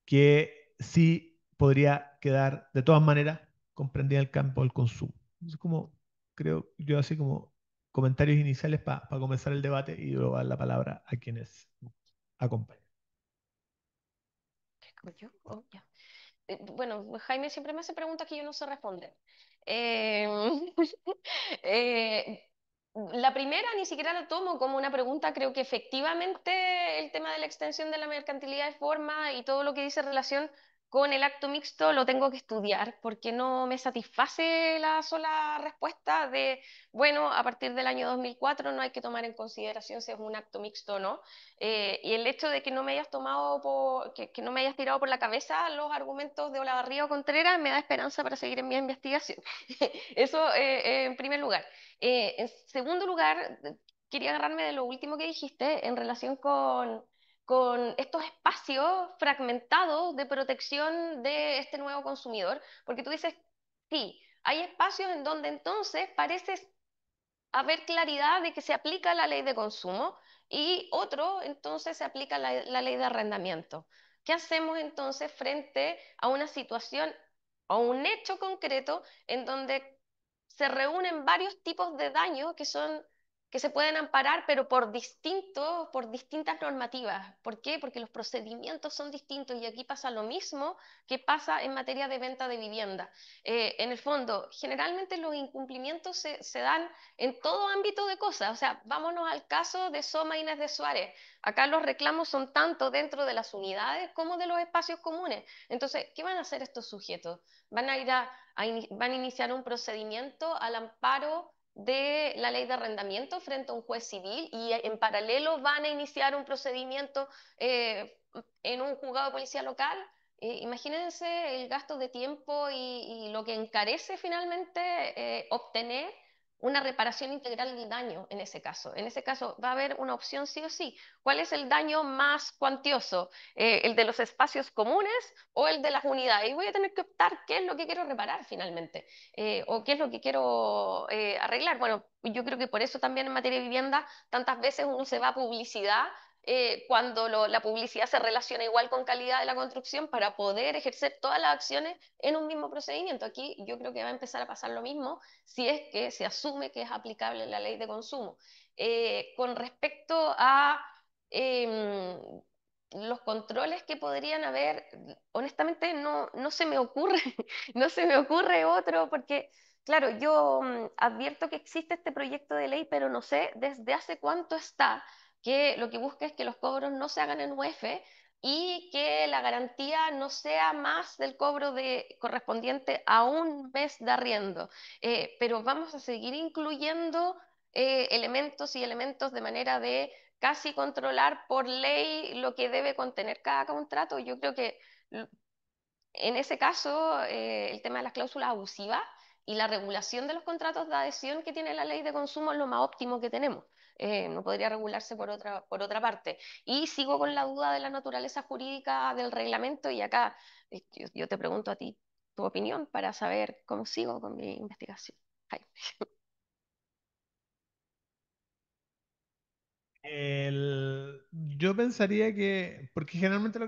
que sí podría quedar de todas maneras comprendida en el campo del consumo. Es como, creo yo, así como comentarios iniciales para comenzar el debate y luego dar la palabra a quienes acompañan. ¿yo? Oh, ya. Bueno, Jaime siempre me hace preguntas que yo no sé responder. Eh, eh, La primera ni siquiera la tomo como una pregunta, creo que efectivamente el tema de la extensión de la mercantilidad de forma y todo lo que dice relación con el acto mixto lo tengo que estudiar porque no me satisface la sola respuesta de, bueno, a partir del año 2004 no hay que tomar en consideración si es un acto mixto o no. Y el hecho de que no me hayas que no me hayas tirado por la cabeza los argumentos de Olavarría o Contreras me da esperanza para seguir en mi investigación. Eso en primer lugar. En segundo lugar, quería agarrarme de lo último que dijiste en relación con estos espacios fragmentados de protección de este nuevo consumidor, porque tú dices, sí, hay espacios en donde entonces parece haber claridad de que se aplica la ley de consumo y otro, entonces se aplica la ley de arrendamiento. ¿Qué hacemos entonces frente a una situación o un hecho concreto en donde se reúnen varios tipos de daños que se pueden amparar, pero por distintas normativas? ¿Por qué? Porque los procedimientos son distintos y aquí pasa lo mismo que pasa en materia de venta de vivienda. En el fondo, generalmente los incumplimientos se dan en todo ámbito de cosas. O sea, vámonos al caso de Soma Inés de Suárez. Acá los reclamos son tanto dentro de las unidades como de los espacios comunes. Entonces, ¿qué van a hacer estos sujetos? Van a van a iniciar un procedimiento al amparo de la ley de arrendamiento frente a un juez civil y en paralelo van a iniciar un procedimiento en un juzgado de policía local. Imagínense el gasto de tiempo y lo que encarece finalmente obtener una reparación integral del daño en ese caso. En ese caso va a haber una opción sí o sí. ¿Cuál es el daño más cuantioso? ¿El de los espacios comunes o el de las unidades? Y voy a tener que optar qué es lo que quiero reparar finalmente, o qué es lo que quiero arreglar. Bueno, yo creo que por eso también en materia de vivienda tantas veces uno se va a publicidad cuando la publicidad se relaciona igual con calidad de la construcción para poder ejercer todas las acciones en un mismo procedimiento. Aquí yo creo que va a empezar a pasar lo mismo si es que se asume que es aplicable la ley de consumo. Con respecto a los controles que podrían haber, honestamente no se me ocurre, no se me ocurre otro, porque claro, yo advierto que existe este proyecto de ley, pero no sé desde hace cuánto está, que lo que busca es que los cobros no se hagan en UF y que la garantía no sea más del cobro correspondiente a un mes de arriendo. Pero vamos a seguir incluyendo elementos y elementos de manera de casi controlar por ley lo que debe contener cada contrato. Yo creo que en ese caso, el tema de las cláusulas abusivas y la regulación de los contratos de adhesión que tiene la ley de consumo es lo más óptimo que tenemos. No podría regularse por otra parte. Y sigo con la duda de la naturaleza jurídica del reglamento y acá yo te pregunto a ti tu opinión para saber cómo sigo con mi investigación. Jaime. Yo pensaría que, porque generalmente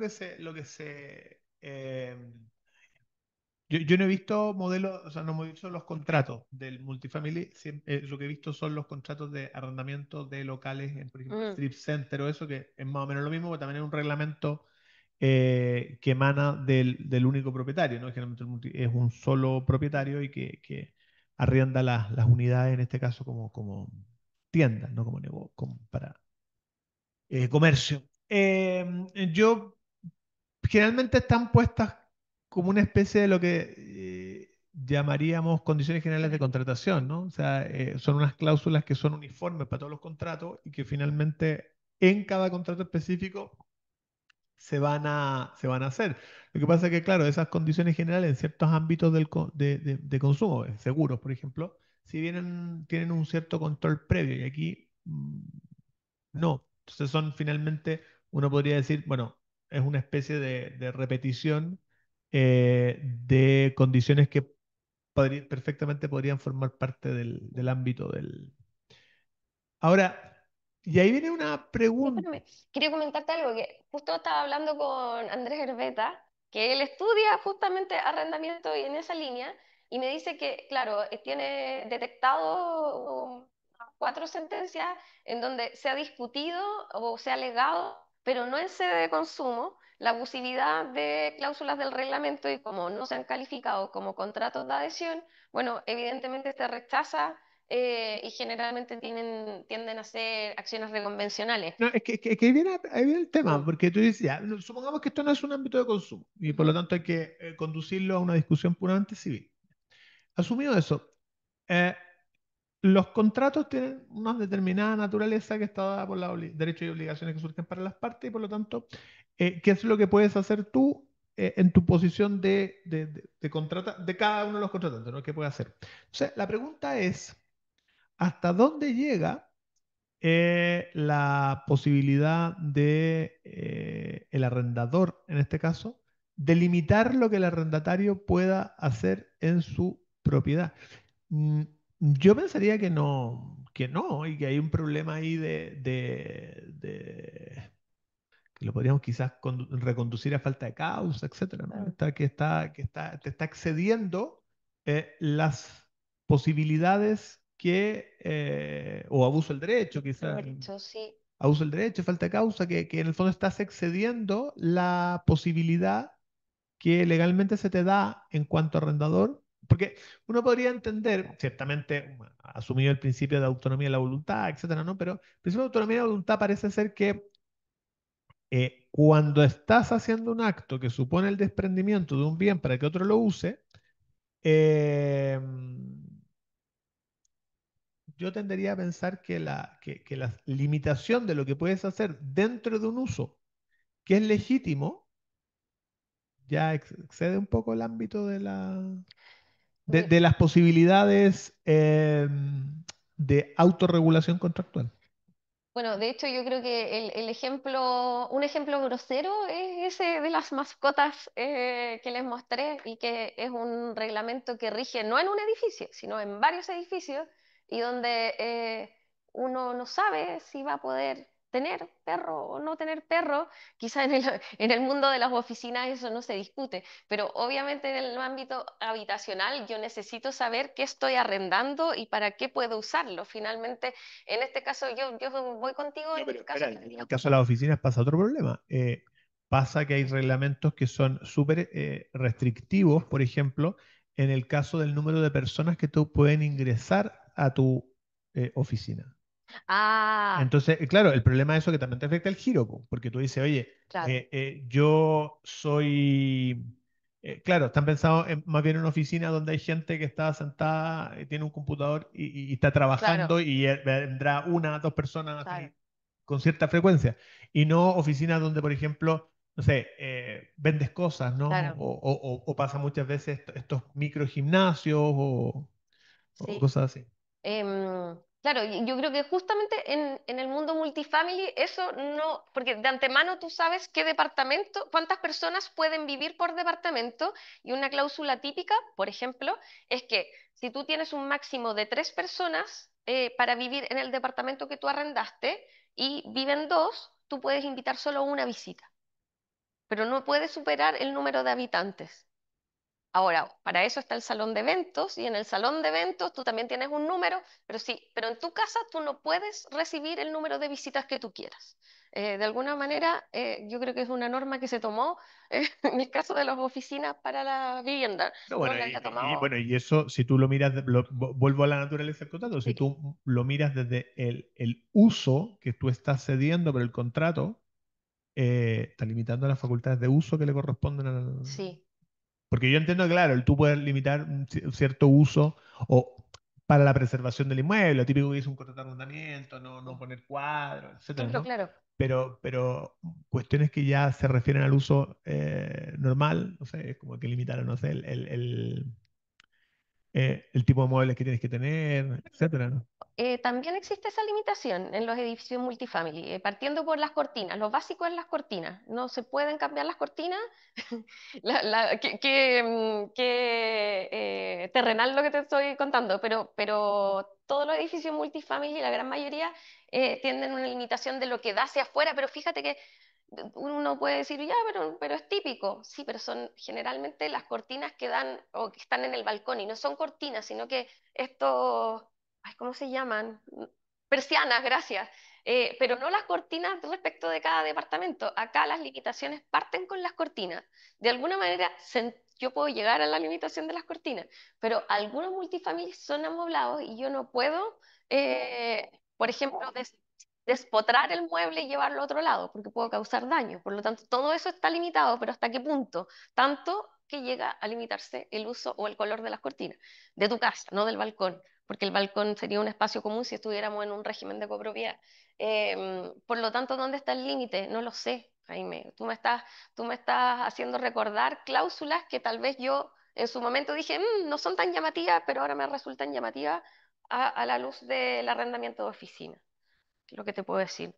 yo no he visto modelos, o sea, no hemos visto los contratos del multifamily, lo que he visto son los contratos de arrendamiento de locales, por ejemplo, Mm, strip center o eso, que es más o menos lo mismo, pero también es un reglamento que emana del único propietario, ¿no? Generalmente es un solo propietario y que arrienda las unidades, en este caso, como tiendas, ¿no? Como negocio, como para comercio. Yo generalmente están puestas como una especie de lo que llamaríamos condiciones generales de contratación, ¿no? O sea, son unas cláusulas que son uniformes para todos los contratos y que finalmente en cada contrato específico se van a hacer. Lo que pasa es que, claro, esas condiciones generales en ciertos ámbitos de consumo, seguros, por ejemplo, si vienen, tienen un cierto control previo y aquí no. Entonces son finalmente, uno podría decir, bueno, es una especie de repetición de condiciones que perfectamente podrían formar parte del ámbito del... Ahora, y ahí viene una pregunta. Espérame, quería comentarte algo que justo estaba hablando con Andrés Herbeta, que él estudia justamente arrendamiento y en esa línea, y me dice que, claro, tiene detectado cuatro sentencias en donde se ha discutido o se ha alegado, pero no en sede de consumo, la abusividad de cláusulas del reglamento y como no se han calificado como contratos de adhesión, bueno, evidentemente se rechaza y generalmente tienden a ser acciones reconvencionales. No, es que ahí viene el tema, Mm, porque tú dices, ya, supongamos que esto no es un ámbito de consumo y por lo ujú. tanto hay que conducirlo a una discusión puramente civil. Asumido eso, eh, los contratos tienen una determinada naturaleza que está dada por los derechos y obligaciones que surgen para las partes y por lo tanto, ¿qué es lo que puedes hacer tú en tu posición de cada uno de los contratantes, ¿no? ¿Qué puedes hacer? Entonces, la pregunta es, ¿hasta dónde llega la posibilidad de el arrendador, en este caso, delimitar lo que el arrendatario pueda hacer en su propiedad? Mm, Yo pensaría que no, y que hay un problema ahí que lo podríamos quizás reconducir a falta de causa, etcétera, ¿no? Claro. Te está excediendo las posibilidades o abuso del derecho, quizás, Derecho, sí. abuso del derecho, falta de causa, que en el fondo estás excediendo la posibilidad que legalmente se te da en cuanto a arrendador, porque uno podría entender, ciertamente, bueno, asumido el principio de autonomía de la voluntad, etcétera, ¿no? Pero el principio de autonomía de la voluntad parece ser que cuando estás haciendo un acto que supone el desprendimiento de un bien para que otro lo use, eh, yo tendería a pensar que la limitación de lo que puedes hacer dentro de un uso que es legítimo ya excede un poco el ámbito de las posibilidades de autorregulación contractual. Bueno, de hecho yo creo que el ejemplo, un ejemplo grosero es ese de las mascotas que les mostré y que es un reglamento que rige no en un edificio, sino en varios edificios y donde uno no sabe si va a poder tener perro o no tener perro. Quizá en el mundo de las oficinas eso no se discute, pero obviamente en el ámbito habitacional yo necesito saber qué estoy arrendando y para qué puedo usarlo. Finalmente en este caso, yo voy contigo No, en pero el caso espera, que en tenía. el caso de las oficinas pasa otro problema. Pasa que hay reglamentos que son súper restrictivos, por ejemplo, en el caso del número de personas que tú pueden ingresar a tu oficina. Ah, Entonces, claro, el problema de eso es que también te afecta el giro, po, porque tú dices, oye, claro, yo soy, claro, están pensados más bien en una oficina donde hay gente que está sentada, tiene un computador y está claro, trabajando y vendrá una, dos personas claro, así con cierta frecuencia, y no oficinas donde, por ejemplo, no sé, vendes cosas, ¿no? claro. O pasa muchas veces estos micro gimnasios o Sí. cosas así. Claro, y yo creo que justamente en el mundo multifamily eso no, porque de antemano tú sabes qué departamento, cuántas personas pueden vivir por departamento y una cláusula típica, por ejemplo, es que si tú tienes un máximo de 3 personas para vivir en el departamento que tú arrendaste y viven dos, tú puedes invitar solo una visita, pero no puedes superar el número de habitantes. Ahora, para eso está el salón de eventos y en el salón de eventos tú también tienes un número, pero sí, pero en tu casa tú no puedes recibir el número de visitas que tú quieras. De alguna manera, yo creo que es una norma que se tomó en el caso de las oficinas para la vivienda. No, No bueno, la había tomado. bueno, y eso, si tú lo miras, vuelvo a la naturaleza del contrato, si Sí, tú lo miras desde el uso que tú estás cediendo por el contrato, está limitando las facultades de uso que le corresponden al... sí, Porque yo entiendo, claro, tú puedes limitar un cierto uso o para la preservación del inmueble, lo típico que es un contrato de arrendamiento, no poner cuadros, etcétera, claro, ¿no? claro. Pero cuestiones que ya se refieren al uso normal, no sé, como que limitar, no sé, el tipo de muebles que tienes que tener, etcétera, ¿no? También existe esa limitación en los edificios multifamily, partiendo por las cortinas. Lo básico es las cortinas. No se pueden cambiar las cortinas. Terrenal lo que te estoy contando, pero todos los edificios multifamily, la gran mayoría, tienen una limitación de lo que da hacia afuera, pero fíjate que uno puede decir, ya, pero es típico. Sí, pero son generalmente las cortinas que dan o que están en el balcón y no son cortinas, sino que estos, ay, ¿cómo se llaman? Persianas, gracias. Pero no las cortinas respecto de cada departamento. Acá las limitaciones parten con las cortinas. De alguna manera yo puedo llegar a la limitación de las cortinas, pero algunos multifamilies son amoblados y yo no puedo, por ejemplo, despotrar el mueble y llevarlo a otro lado, porque puedo causar daño. Por lo tanto, todo eso está limitado, pero ¿hasta qué punto? Tanto que llega a limitarse el uso o el color de las cortinas, de tu casa, no del balcón, porque el balcón sería un espacio común si estuviéramos en un régimen de copropiedad. Por lo tanto, ¿dónde está el límite? No lo sé, Jaime. Tú me estás haciendo recordar cláusulas que tal vez yo en su momento dije, no son tan llamativas, pero ahora me resultan llamativas a la luz del arrendamiento de oficina. Lo que te puedo decir.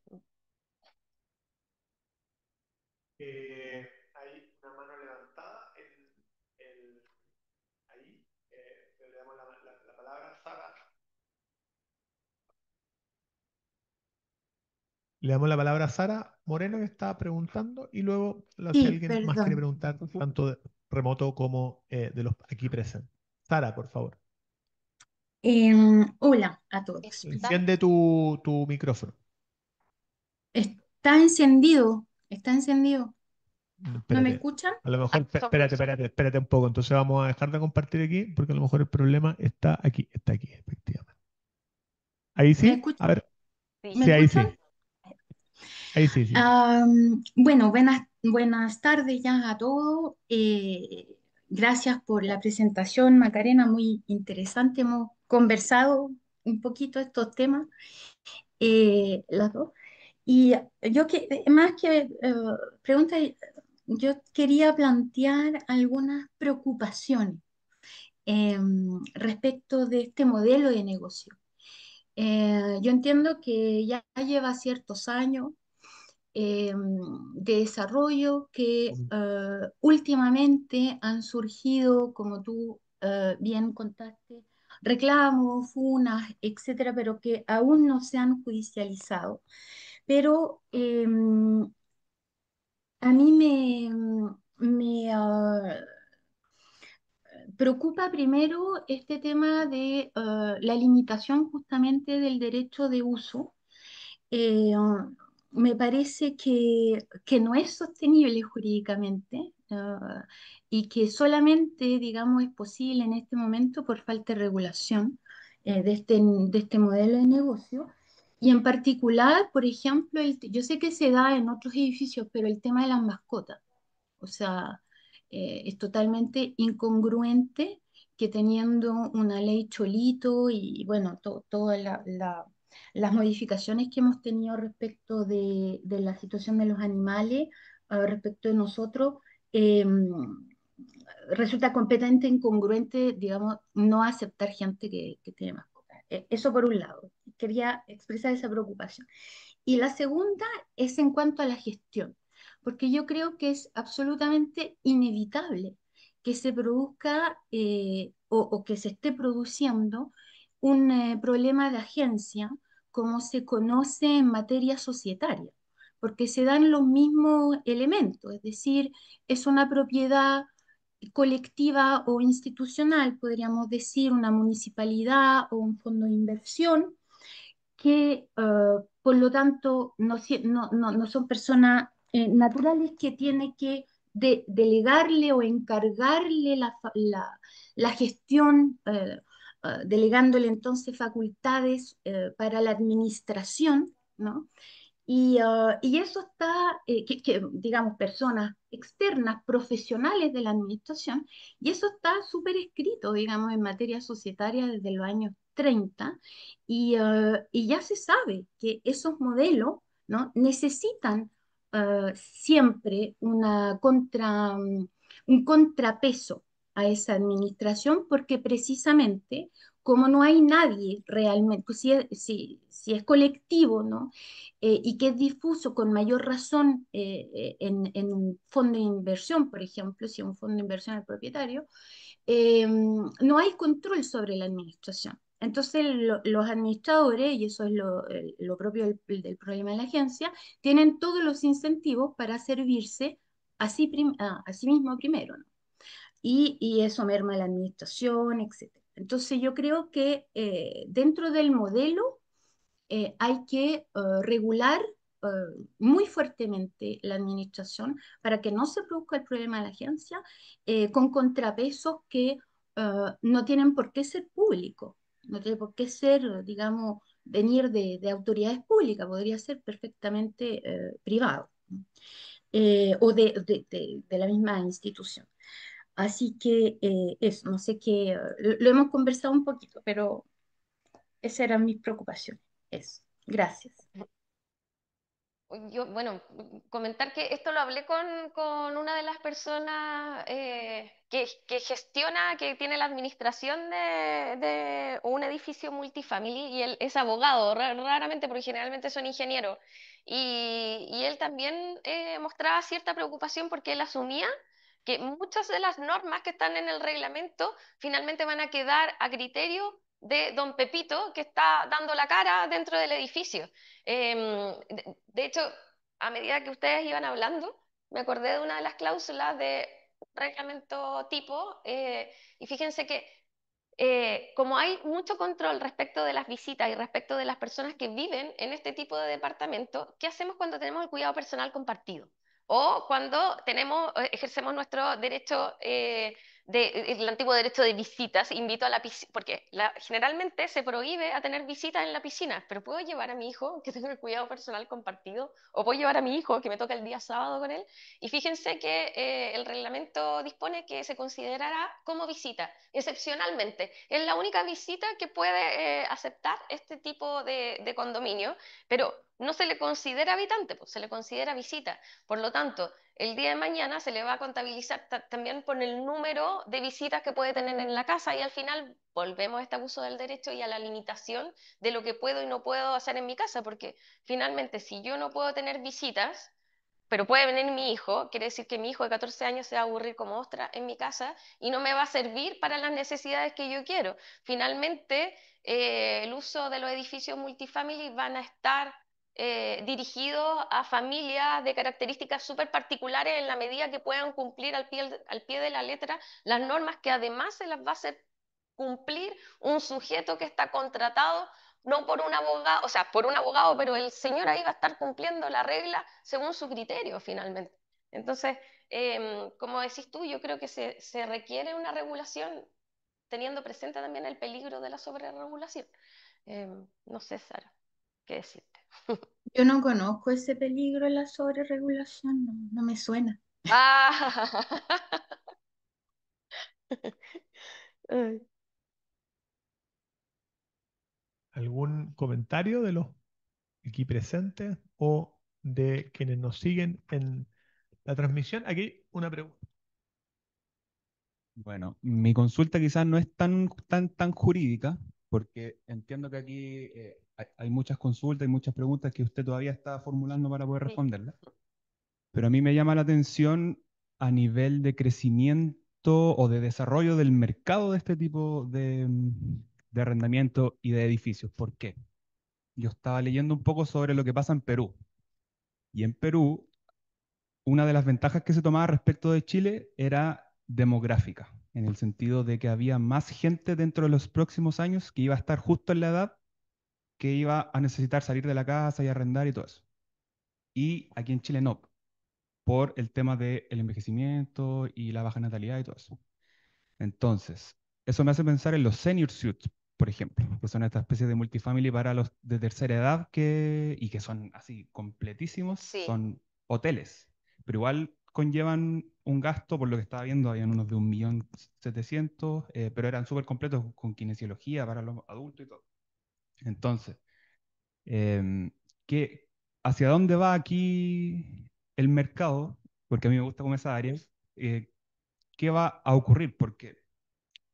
Hay una mano levantada ahí. Le damos la palabra a Sara. Le damos la palabra a Sara Moreno, que está preguntando, y luego si Sí, alguien más quiere perdón. preguntar, tanto remoto como de los aquí presentes. Sara, por favor. Hola a todos. Está, Enciende tu micrófono. Está encendido, está encendido. ¿No me Espérate. escuchan? A lo mejor, sobre- espérate un poco. Entonces vamos a dejar de compartir aquí, porque a lo mejor el problema está aquí, efectivamente. Ahí ¿Me sí, escuchan? a ver. sí. ¿Me Sí, ahí escuchan? sí. Ahí sí, sí. Bueno, buenas tardes ya a todos. Gracias por la presentación, Macarena, muy interesante. Hemos conversado un poquito estos temas, las dos. Y yo más que preguntas, yo quería plantear algunas preocupaciones respecto de este modelo de negocio. Yo entiendo que ya lleva ciertos años de desarrollo que últimamente han surgido, como tú bien contaste, reclamos, funas, etcétera, pero que aún no se han judicializado. Pero a mí me preocupa primero este tema de la limitación justamente del derecho de uso. Me parece que no es sostenible jurídicamente y que solamente, digamos, es posible en este momento por falta de regulación de este modelo de negocio. Y en particular, por ejemplo, yo sé que se da en otros edificios, pero el tema de las mascotas. O sea, es totalmente incongruente que teniendo una ley Cholito y bueno, todas las modificaciones que hemos tenido respecto de la situación de los animales, respecto de nosotros, eh, resulta completamente incongruente, digamos, no aceptar gente que tiene mascotas. Eso por un lado. Quería expresar esa preocupación. Y la segunda es en cuanto a la gestión, porque yo creo que es absolutamente inevitable que se produzca o que se esté produciendo un problema de agencia como se conoce en materia societaria, porque se dan los mismos elementos, es decir, es una propiedad colectiva o institucional, podríamos decir una municipalidad o un fondo de inversión que por lo tanto no son personas naturales que tiene que delegarle o encargarle la gestión, delegándole entonces facultades para la administración, ¿no? Y eso está, digamos, personas externas, profesionales de la administración, y eso está súper escrito, digamos, en materia societaria desde los años 30, y ya se sabe que esos modelos, ¿no? Necesitan siempre un contrapeso a esa administración, porque precisamente como no hay nadie realmente, pues si es colectivo, ¿no? Y que es difuso con mayor razón en un fondo de inversión, por ejemplo, si un fondo de inversión es propietario, no hay control sobre la administración. Entonces los administradores, y eso es lo propio del problema de la agencia, tienen todos los incentivos para servirse a sí mismo primero, ¿no? Y eso merma la administración, etcétera. Entonces yo creo que dentro del modelo hay que regular muy fuertemente la administración para que no se produzca el problema de la agencia, con contrapesos que no tienen por qué ser públicos, no tiene por qué ser, digamos, venir de autoridades públicas, podría ser perfectamente privado, o de la misma institución. Así que eso, no sé qué, lo hemos conversado un poquito, pero esas eran mis preocupaciones. Eso, gracias. Yo, bueno, comentar que esto lo hablé con una de las personas que gestiona, que tiene la administración de un edificio multifamily y él es abogado, raramente, porque generalmente son ingenieros. Y él también mostraba cierta preocupación porque él asumía que muchas de las normas que están en el reglamento finalmente van a quedar a criterio de don Pepito, que está dando la cara dentro del edificio. De hecho, a medida que ustedes iban hablando, me acordé de una de las cláusulas de reglamento tipo, y fíjense que como hay mucho control respecto de las visitas y respecto de las personas que viven en este tipo de departamento, ¿qué hacemos cuando tenemos el cuidado personal compartido? O cuando ejercemos nuestro derecho, el antiguo derecho de visitas, invito a la piscina, porque generalmente se prohíbe a tener visitas en la piscina, pero ¿puedo llevar a mi hijo que tenga el cuidado personal compartido? ¿O puedo llevar a mi hijo que me toca el día sábado con él? Y fíjense que el reglamento dispone que se considerará como visita, excepcionalmente. Es la única visita que puede aceptar este tipo de condominio, pero no se le considera habitante, pues se le considera visita. Por lo tanto, el día de mañana se le va a contabilizar también por el número de visitas que puede tener en la casa y al final volvemos a este abuso del derecho y a la limitación de lo que puedo y no puedo hacer en mi casa, porque finalmente si yo no puedo tener visitas, pero puede venir mi hijo, quiere decir que mi hijo de 14 años se va a aburrir como ostra en mi casa y no me va a servir para las necesidades que yo quiero. Finalmente, el uso de los edificios multifamily van a estar dirigidos a familias de características súper particulares en la medida que puedan cumplir al pie de la letra las normas que además se las va a hacer cumplir un sujeto que está contratado no por un abogado, o sea, por un abogado, pero el señor ahí va a estar cumpliendo la regla según su criterio finalmente. Entonces, como decís tú, yo creo que se requiere una regulación teniendo presente también el peligro de la sobreregulación. No sé, Sara, qué decirte. Yo no conozco ese peligro en la sobreregulación, no, no me suena. Ah, ay. ¿Algún comentario de los aquí presentes o de quienes nos siguen en la transmisión? Aquí una pregunta. Bueno, mi consulta quizás no es tan jurídica, porque entiendo que aquí hay muchas consultas y muchas preguntas que usted todavía está formulando para poder Sí. responderlas. Pero a mí me llama la atención a nivel de crecimiento o de desarrollo del mercado de este tipo de arrendamiento y de edificios. ¿Por qué? Yo estaba leyendo un poco sobre lo que pasa en Perú. Y en Perú, una de las ventajas que se tomaba respecto de Chile era demográfica, en el sentido de que había más gente dentro de los próximos años que iba a estar justo en la edad que iba a necesitar salir de la casa y arrendar y todo eso. Y aquí en Chile no, por el tema del envejecimiento y la baja natalidad y todo eso. Entonces, eso me hace pensar en los senior suites, por ejemplo, que son estas especies de multifamily para los de tercera edad y que son así completísimos, Sí. son hoteles, pero igual conllevan un gasto, por lo que estaba viendo, habían unos de 1.700.000, pero eran súper completos con kinesiología para los adultos y todo. Entonces, em, ¿qué, hacia dónde va aquí el mercado? Porque a mí me gusta como esa área. eh, ¿Qué va a ocurrir? Porque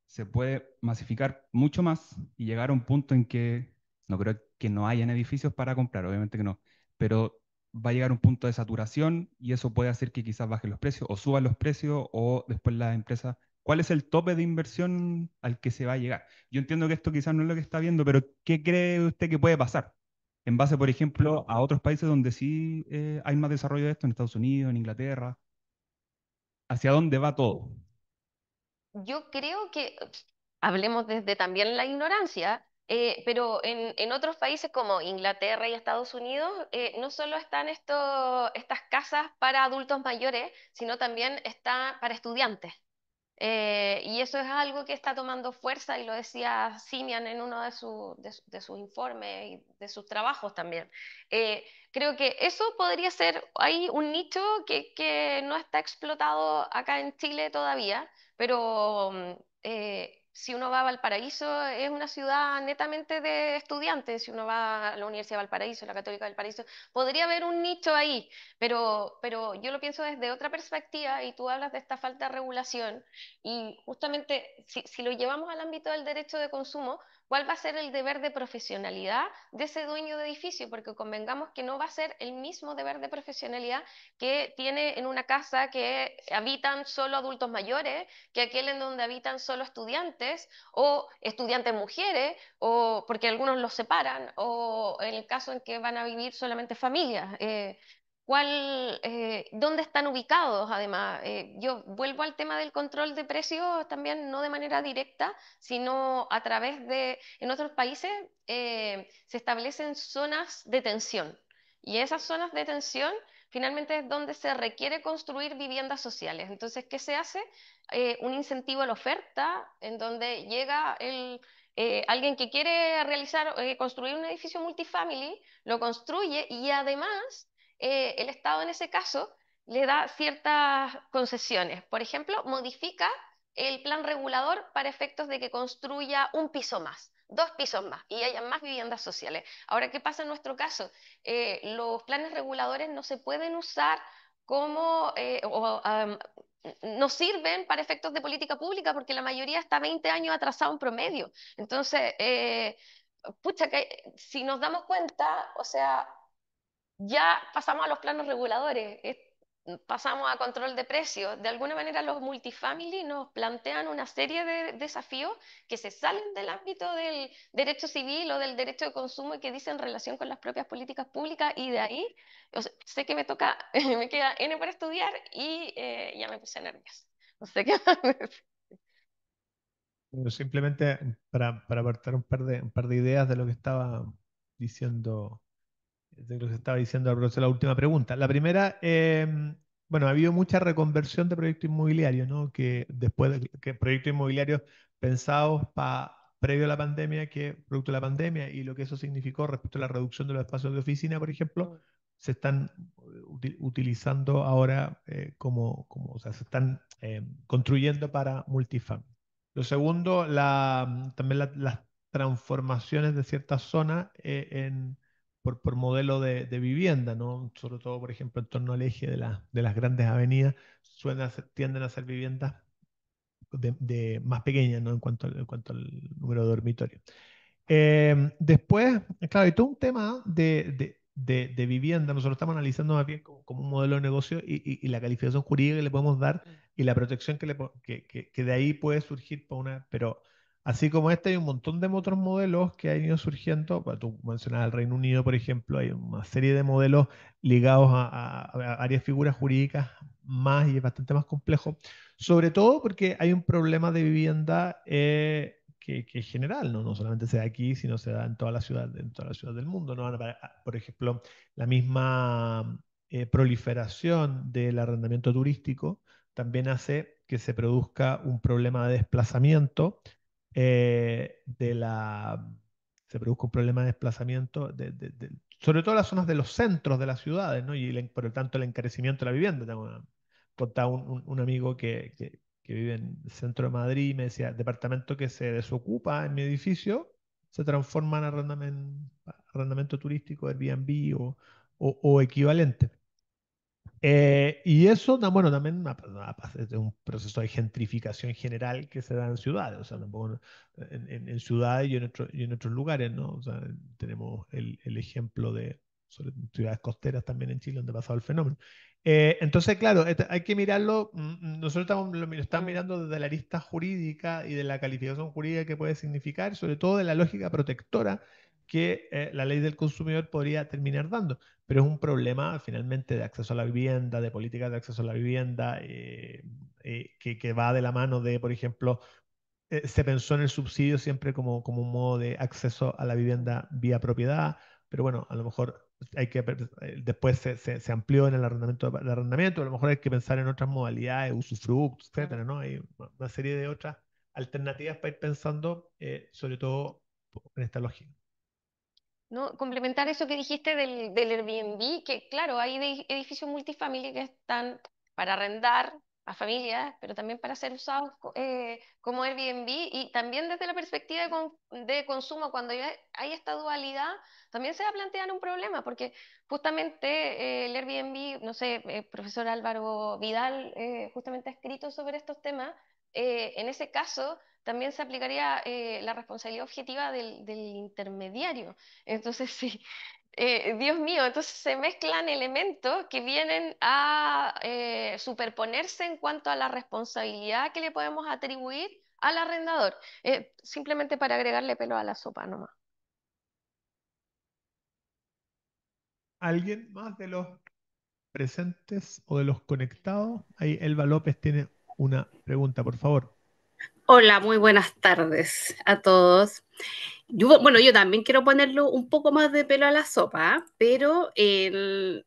se puede masificar mucho más y llegar a un punto en que no creo que no hayan edificios para comprar, obviamente que no, pero va a llegar a un punto de saturación y eso puede hacer que quizás bajen los precios o suban los precios o después la empresa. ¿Cuál es el tope de inversión al que se va a llegar? Yo entiendo que esto quizás no es lo que está viendo, pero ¿qué cree usted que puede pasar? En base, por ejemplo, a otros países donde sí hay más desarrollo de esto, en Estados Unidos, en Inglaterra. ¿Hacia dónde va todo? Yo creo que, hablemos desde también la ignorancia, Pero en otros países como Inglaterra y Estados Unidos, no solo están estas casas para adultos mayores, sino también está para estudiantes. Y eso es algo que está tomando fuerza, y lo decía Simian en uno de sus informes y de sus trabajos también. Creo que eso podría ser, hay un nicho que no está explotado acá en Chile todavía, pero si uno va a Valparaíso, es una ciudad netamente de estudiantes. Si uno va a la Universidad de Valparaíso, la Católica de Valparaíso, podría haber un nicho ahí, pero yo lo pienso desde otra perspectiva, y tú hablas de esta falta de regulación. Y justamente, si lo llevamos al ámbito del derecho de consumo, ¿cuál va a ser el deber de profesionalidad de ese dueño de edificio? Porque convengamos que no va a ser el mismo deber de profesionalidad que tiene en una casa que habitan solo adultos mayores, que aquel en donde habitan solo estudiantes, o estudiantes mujeres, o porque algunos los separan, o en el caso en que van a vivir solamente familias. ¿Dónde están ubicados? Además, yo vuelvo al tema del control de precios también, no de manera directa, sino a través en otros países se establecen zonas de tensión, y esas zonas de tensión finalmente es donde se requiere construir viviendas sociales. Entonces, ¿qué se hace? Un incentivo a la oferta, en donde llega alguien que quiere construir un edificio multifamily, lo construye, y además el Estado en ese caso le da ciertas concesiones. Por ejemplo, modifica el plan regulador para efectos de que construya un piso más, dos pisos más, y haya más viviendas sociales. Ahora, ¿qué pasa en nuestro caso? Los planes reguladores no se pueden usar no sirven para efectos de política pública, porque la mayoría está 20 años atrasado en promedio. Entonces, pucha, que si nos damos cuenta, o sea, ya pasamos a los planos reguladores, pasamos a control de precios. De alguna manera, los multifamily nos plantean una serie de desafíos que se salen del ámbito del derecho civil o del derecho de consumo, y que dicen relación con las propias políticas públicas, y de ahí, o sea, sé que me toca, me queda N para estudiar, y ya me puse nerviosa. No sé qué más decir. Bueno, simplemente para aportar un par de ideas de lo que estaba diciendo, de lo que estaba diciendo al profesor, la última pregunta. La primera, bueno, ha habido mucha reconversión de proyectos inmobiliarios, ¿no? Que después de que proyectos inmobiliarios pensados previo a la pandemia, que producto de la pandemia, y lo que eso significó respecto a la reducción de los espacios de oficina, por ejemplo, se están utilizando ahora o sea, se están construyendo para multifamily. Lo segundo, también las transformaciones de ciertas zonas por modelo de vivienda, ¿no? Sobre todo, por ejemplo, en torno al eje de las grandes avenidas, tienden a ser viviendas más pequeñas, ¿no? En cuanto al número de dormitorios. Después, claro, hay todo un tema de vivienda. Nosotros estamos analizando más bien como un modelo de negocio, y la calificación jurídica que le podemos dar, y la protección que de ahí puede surgir para una. Pero así como este, hay un montón de otros modelos que han ido surgiendo. Bueno, tú mencionabas el Reino Unido, por ejemplo, hay una serie de modelos ligados a varias figuras jurídicas más, y es bastante más complejo. Sobre todo porque hay un problema de vivienda que es general, ¿no? No solamente se da aquí, sino se da en toda la ciudad del mundo, ¿no? Por ejemplo, la misma proliferación del arrendamiento turístico también hace que se produzca un problema de desplazamiento se produzca un problema de desplazamiento sobre todo en las zonas de los centros de las ciudades, ¿no? Y por lo tanto el encarecimiento de la vivienda. Contaba un amigo que vive en el centro de Madrid, y me decía: departamento que se desocupa en mi edificio se transforma en arrendamiento turístico, Airbnb o equivalente. Y eso, bueno, también es un proceso de gentrificación general que se da en ciudades, o sea, tampoco en ciudades y en otros lugares, ¿no? O sea, tenemos el ejemplo sobre ciudades costeras también en Chile, donde ha pasado el fenómeno. Entonces, claro, hay que mirarlo. Nosotros estamos mirando desde la arista jurídica y de la calificación jurídica que puede significar, y sobre todo de la lógica protectora que la ley del consumidor podría terminar dando. Pero es un problema finalmente de acceso a la vivienda, de políticas de acceso a la vivienda, que va de la mano de, por ejemplo, se pensó en el subsidio siempre como un modo de acceso a la vivienda vía propiedad, pero bueno, a lo mejor después se amplió en el arrendamiento, a lo mejor hay que pensar en otras modalidades, usufructo, etcétera, ¿no? Hay una serie de otras alternativas para ir pensando, sobre todo en esta lógica. ¿No? Complementar eso que dijiste del Airbnb, que claro, hay edificios multifamily que están para arrendar a familias, pero también para ser usados como Airbnb y también desde la perspectiva de consumo, cuando hay esta dualidad, también se va a plantear un problema, porque justamente el Airbnb, no sé, profesor Álvaro Vidal justamente ha escrito sobre estos temas, en ese caso también se aplicaría la responsabilidad objetiva del intermediario. Entonces, sí, Dios mío, entonces se mezclan elementos que vienen a superponerse en cuanto a la responsabilidad que le podemos atribuir al arrendador, simplemente para agregarle pelo a la sopa nomás. ¿Alguien más de los presentes o de los conectados? Ahí Elba López tiene una pregunta, por favor. Hola, muy buenas tardes a todos. Yo también quiero ponerlo un poco más de pelo a la sopa, ¿ah? Pero en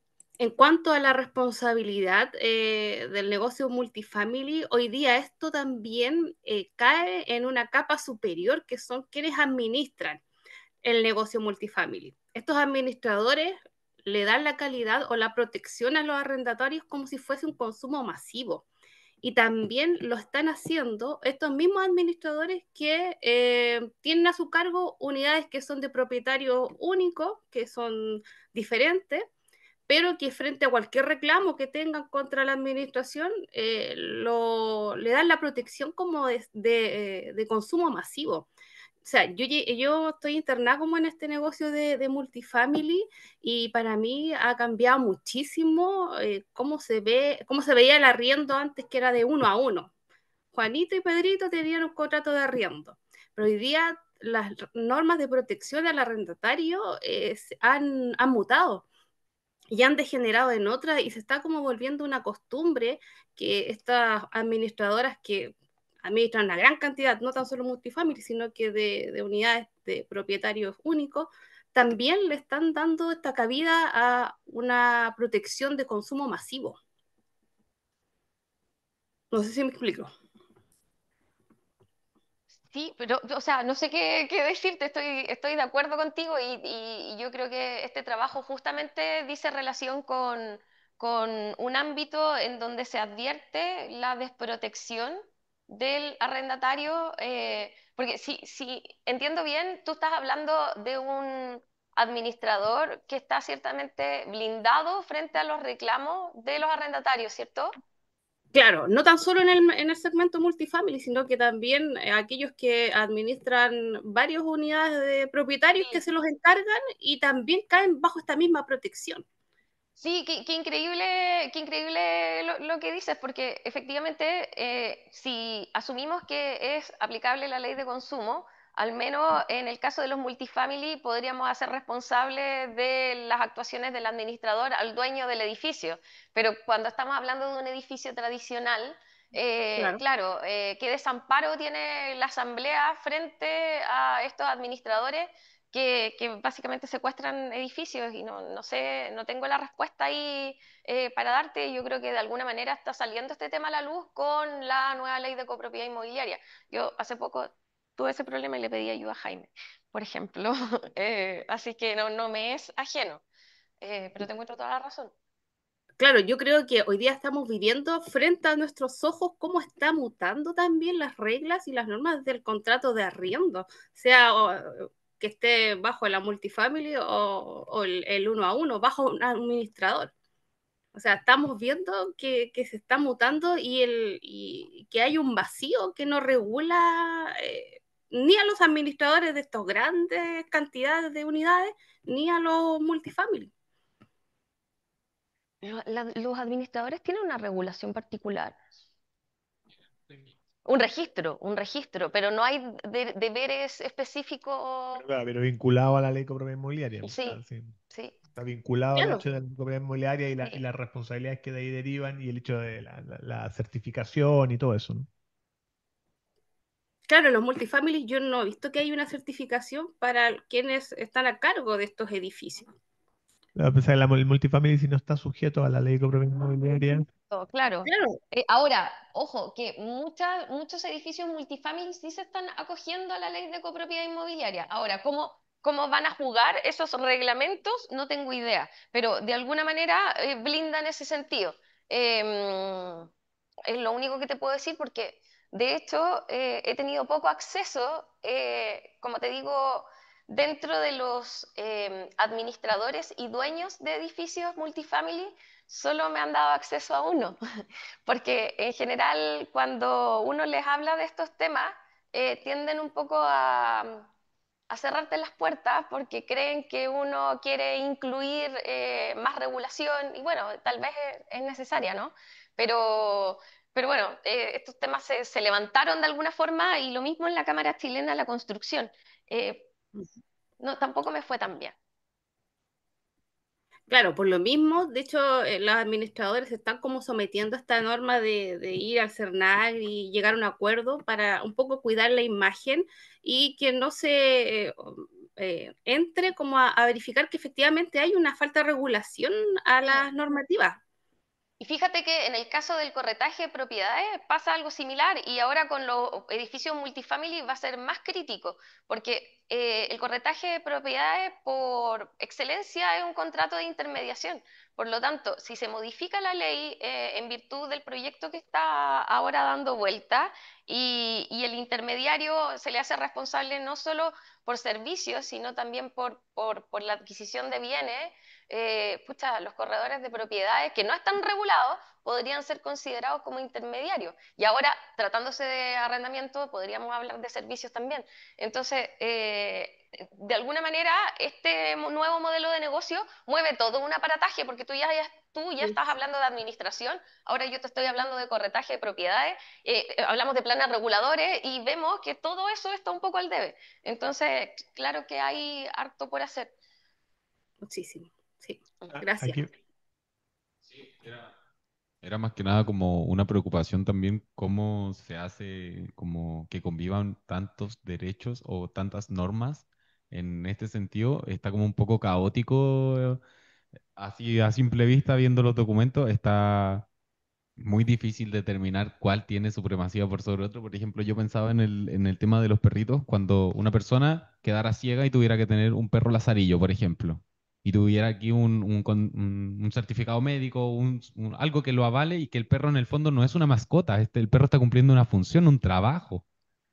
cuanto a la responsabilidad del negocio multifamily, hoy día esto también cae en una capa superior que son quienes administran el negocio multifamily. Estos administradores le dan la calidad o la protección a los arrendatarios como si fuese un consumo masivo y también lo están haciendo estos mismos administradores que tienen a su cargo unidades que son de propietario único, que son diferentes, pero que frente a cualquier reclamo que tengan contra la administración, le dan la protección como de consumo masivo. O sea, yo estoy internada como en este negocio de multifamily y para mí ha cambiado muchísimo cómo se veía el arriendo antes, que era de uno a uno. Juanito y Pedrito tenían un contrato de arriendo, pero hoy día las normas de protección al arrendatario han mutado y han degenerado en otras y se está como volviendo una costumbre que estas administradoras que administran una gran cantidad, no tan solo multifamily, sino que de unidades de propietarios únicos, también le están dando esta cabida a una protección de consumo masivo. No sé si me explico. Sí, pero, o sea, no sé qué decirte, estoy de acuerdo contigo y yo creo que este trabajo justamente dice relación con un ámbito en donde se advierte la desprotección del arrendatario, porque si entiendo bien, tú estás hablando de un administrador que está ciertamente blindado frente a los reclamos de los arrendatarios, ¿cierto? Claro, no tan solo en el segmento multifamily, sino que también aquellos que administran varias unidades de propietarios que Sí. se los encargan y también caen bajo esta misma protección. Sí, qué increíble lo que dices, porque efectivamente, si asumimos que es aplicable la ley de consumo, al menos en el caso de los multifamily podríamos hacer responsable de las actuaciones del administrador al dueño del edificio, pero cuando estamos hablando de un edificio tradicional, Claro. claro, ¿qué desamparo tiene la asamblea frente a estos administradores? Que básicamente secuestran edificios y no sé, no tengo la respuesta ahí para darte. Yo creo que de alguna manera está saliendo este tema a la luz con la nueva ley de copropiedad inmobiliaria. Yo hace poco tuve ese problema y le pedí ayuda a Jaime, por ejemplo. Así que no me es ajeno, pero te encuentro toda la razón. Claro, yo creo que hoy día estamos viviendo frente a nuestros ojos cómo está mutando también las reglas y las normas del contrato de arriendo, sea que esté bajo la multifamily o el uno a uno, bajo un administrador. O sea, estamos viendo que se está mutando y que hay un vacío que no regula ni a los administradores de estas grandes cantidades de unidades, ni a los multifamily. Los administradores tienen una regulación particular. Un registro, pero no hay deberes específicos. Claro, pero vinculado a la ley de copropiedad inmobiliaria. Sí, Sí. sí, Está vinculado al Claro, hecho de la copropiedad inmobiliaria y sí. las responsabilidades que de ahí derivan y el hecho de la certificación y todo eso, ¿no? Claro, los multifamily yo no he visto que hay una certificación para quienes están a cargo de estos edificios. A pesar de el multifamily si no está sujeto a la ley de copropiedad inmobiliaria. Claro. Claro, Ahora, ojo, que muchos edificios multifamily sí se están acogiendo a la ley de copropiedad inmobiliaria. Ahora, ¿cómo van a jugar esos reglamentos? No tengo idea, pero de alguna manera blindan ese sentido. Em, es lo único que te puedo decir porque, de hecho, he tenido poco acceso, como te digo, dentro de los administradores y dueños de edificios multifamily, solo me han dado acceso a uno. Porque en general cuando uno les habla de estos temas, tienden un poco a cerrarte las puertas porque creen que uno quiere incluir más regulación y bueno, tal vez es necesaria, ¿no? Pero, pero bueno, estos temas se levantaron de alguna forma y lo mismo en la Cámara Chilena de la Construcción. Eh, no, tampoco me fue tan bien. claro, por lo mismo, de hecho, los administradores se están como sometiendo a esta norma de ir al CERNAC y llegar a un acuerdo para un poco cuidar la imagen y que no se entre como a verificar que efectivamente hay una falta de regulación a las normativas. Y fíjate que en el caso del corretaje de propiedades pasa algo similar y ahora con los edificios multifamily va a ser más crítico, porque el corretaje de propiedades por excelencia es un contrato de intermediación. Por lo tanto, si se modifica la ley en virtud del proyecto que está ahora dando vuelta y el intermediario se le hace responsable no solo por servicios, sino también por la adquisición de bienes, pucha, los corredores de propiedades que no están regulados podrían ser considerados como intermediarios. Y ahora, tratándose de arrendamiento, podríamos hablar de servicios también. Entonces, de alguna manera, este nuevo modelo de negocio mueve todo un aparataje, porque tú ya estás hablando de administración, ahora yo te estoy hablando de corretaje de propiedades, hablamos de planes reguladores y vemos que todo eso está un poco al debe. Entonces, claro que hay harto por hacer. Muchísimo, sí. Aquí, Gracias. Sí, era más que nada como una preocupación también cómo se hace como que convivan tantos derechos o tantas normas en este sentido. Está como un poco caótico, así a simple vista viendo los documentos, está muy difícil determinar cuál tiene supremacía por sobre otro. Por ejemplo, yo pensaba en el tema de los perritos, cuando una persona quedara ciega y tuviera que tener un perro lazarillo, por ejemplo, y tuviera aquí un certificado médico, algo que lo avale y que el perro en el fondo no es una mascota, el perro está cumpliendo una función, un trabajo.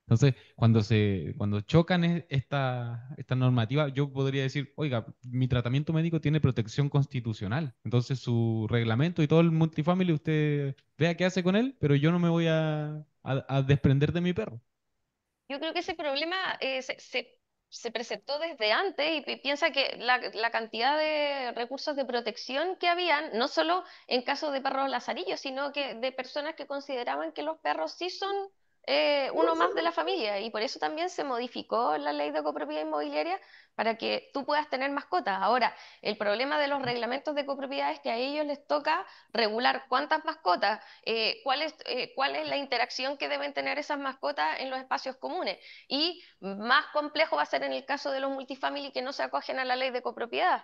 Entonces, cuando chocan esta normativa, yo podría decir, oiga, mi tratamiento médico tiene protección constitucional. Entonces, su reglamento y todo el multifamily, usted vea qué hace con él, pero yo no me voy a desprender de mi perro. Yo creo que ese problema se presentó desde antes y piensa que la cantidad de recursos de protección que habían, no solo en caso de perros lazarillos, sino que de personas que consideraban que los perros sí son uno más de la familia y por eso también se modificó la ley de copropiedad inmobiliaria para que tú puedas tener mascotas. Ahora, el problema de los reglamentos de copropiedad es que a ellos les toca regular cuántas mascotas, cuál es la interacción que deben tener esas mascotas en los espacios comunes. Y más complejo va a ser en el caso de los multifamily que no se acogen a la ley de copropiedad.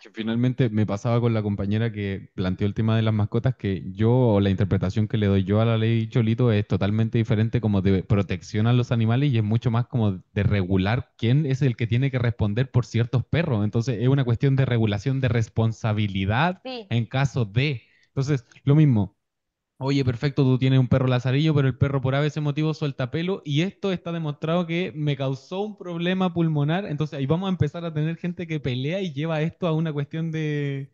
Que finalmente me pasaba con la compañera que planteó el tema de las mascotas, que yo, o la interpretación que le doy yo a la ley Cholito es totalmente diferente como de protección a los animales y es mucho más como de regular quién es el que tiene que responder por ciertos perros. Entonces es una cuestión de regulación de responsabilidad Sí, en caso de. Entonces, lo mismo. Oye, perfecto, tú tienes un perro lazarillo, pero el perro por ese motivo suelta pelo y esto está demostrado que me causó un problema pulmonar. Entonces ahí vamos a empezar a tener gente que pelea y lleva esto a una cuestión de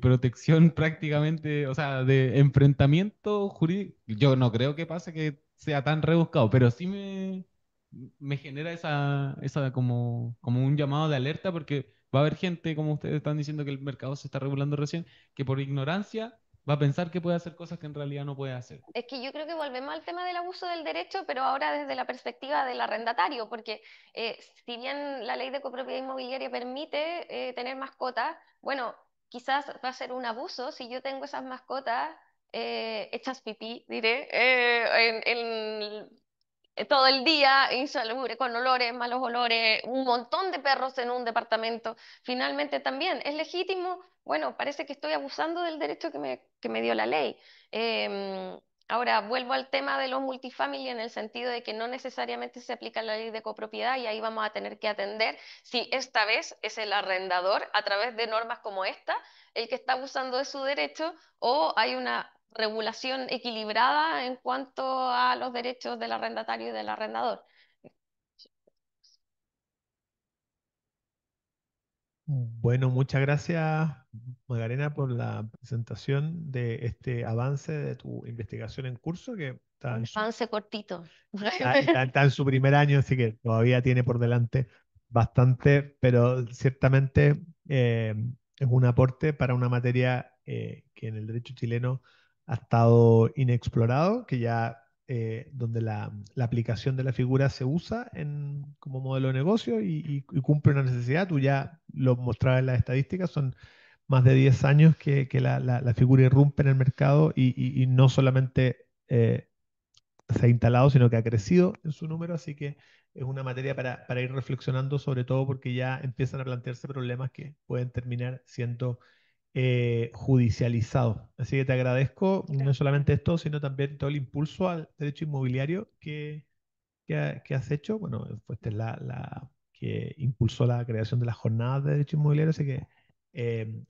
protección prácticamente, o sea, de enfrentamiento jurídico. Yo no creo que pase que sea tan rebuscado, pero sí me genera esa como un llamado de alerta porque va a haber gente, como ustedes están diciendo que el mercado se está regulando recién, que por ignorancia va a pensar que puede hacer cosas que en realidad no puede hacer. es que yo creo que volvemos al tema del abuso del derecho, pero ahora desde la perspectiva del arrendatario, porque si bien la ley de copropiedad inmobiliaria permite tener mascotas, bueno, quizás va a ser un abuso si yo tengo esas mascotas hechas pipí, diré, todo el día, insalubre, con olores, malos olores, un montón de perros en un departamento. Finalmente también es legítimo, bueno, parece que estoy abusando del derecho que me dio la ley. Em, Ahora vuelvo al tema de los multifamily en el sentido de que no necesariamente se aplica la ley de copropiedad y ahí vamos a tener que atender si esta vez es el arrendador a través de normas como esta el que está abusando de su derecho o hay una regulación equilibrada en cuanto a los derechos del arrendatario y del arrendador. Bueno, muchas gracias, Magdalena, por la presentación de este avance de tu investigación en curso, que está en Un su, avance cortito. está en su primer año, así que todavía tiene por delante bastante, pero ciertamente es un aporte para una materia que en el derecho chileno ha estado inexplorado, que ya donde la aplicación de la figura se usa como modelo de negocio y cumple una necesidad. Tú ya lo mostrabas en las estadísticas, son más de 10 años que la figura irrumpe en el mercado y no solamente se ha instalado, sino que ha crecido en su número, así que es una materia para ir reflexionando, sobre todo porque ya empiezan a plantearse problemas que pueden terminar siendo judicializados. Así que te agradezco no solamente esto, sino también todo el impulso al derecho inmobiliario que has hecho. Bueno, fuiste la que impulsó la creación de las jornadas de derecho inmobiliario, así que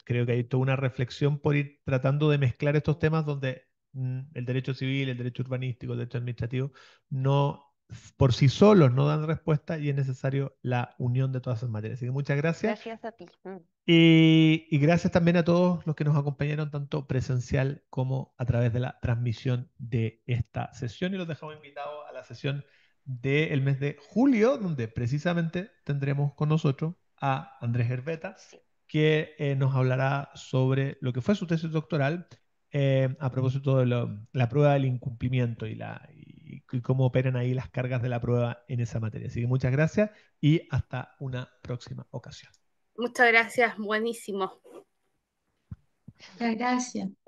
creo que hay toda una reflexión por ir tratando de mezclar estos temas donde el derecho civil, el derecho urbanístico, el derecho administrativo, no por sí solos no dan respuesta y es necesario la unión de todas esas materias. Así que muchas gracias. Gracias a ti. Y gracias también a todos los que nos acompañaron tanto presencial como a través de la transmisión de esta sesión y los dejamos invitados a la sesión del mes de julio, donde precisamente tendremos con nosotros a Andrés Herbeta, Sí. que nos hablará sobre lo que fue su tesis doctoral a propósito de la prueba del incumplimiento y cómo operan ahí las cargas de la prueba en esa materia. Así que muchas gracias y hasta una próxima ocasión. Muchas gracias, buenísimo. Muchas gracias.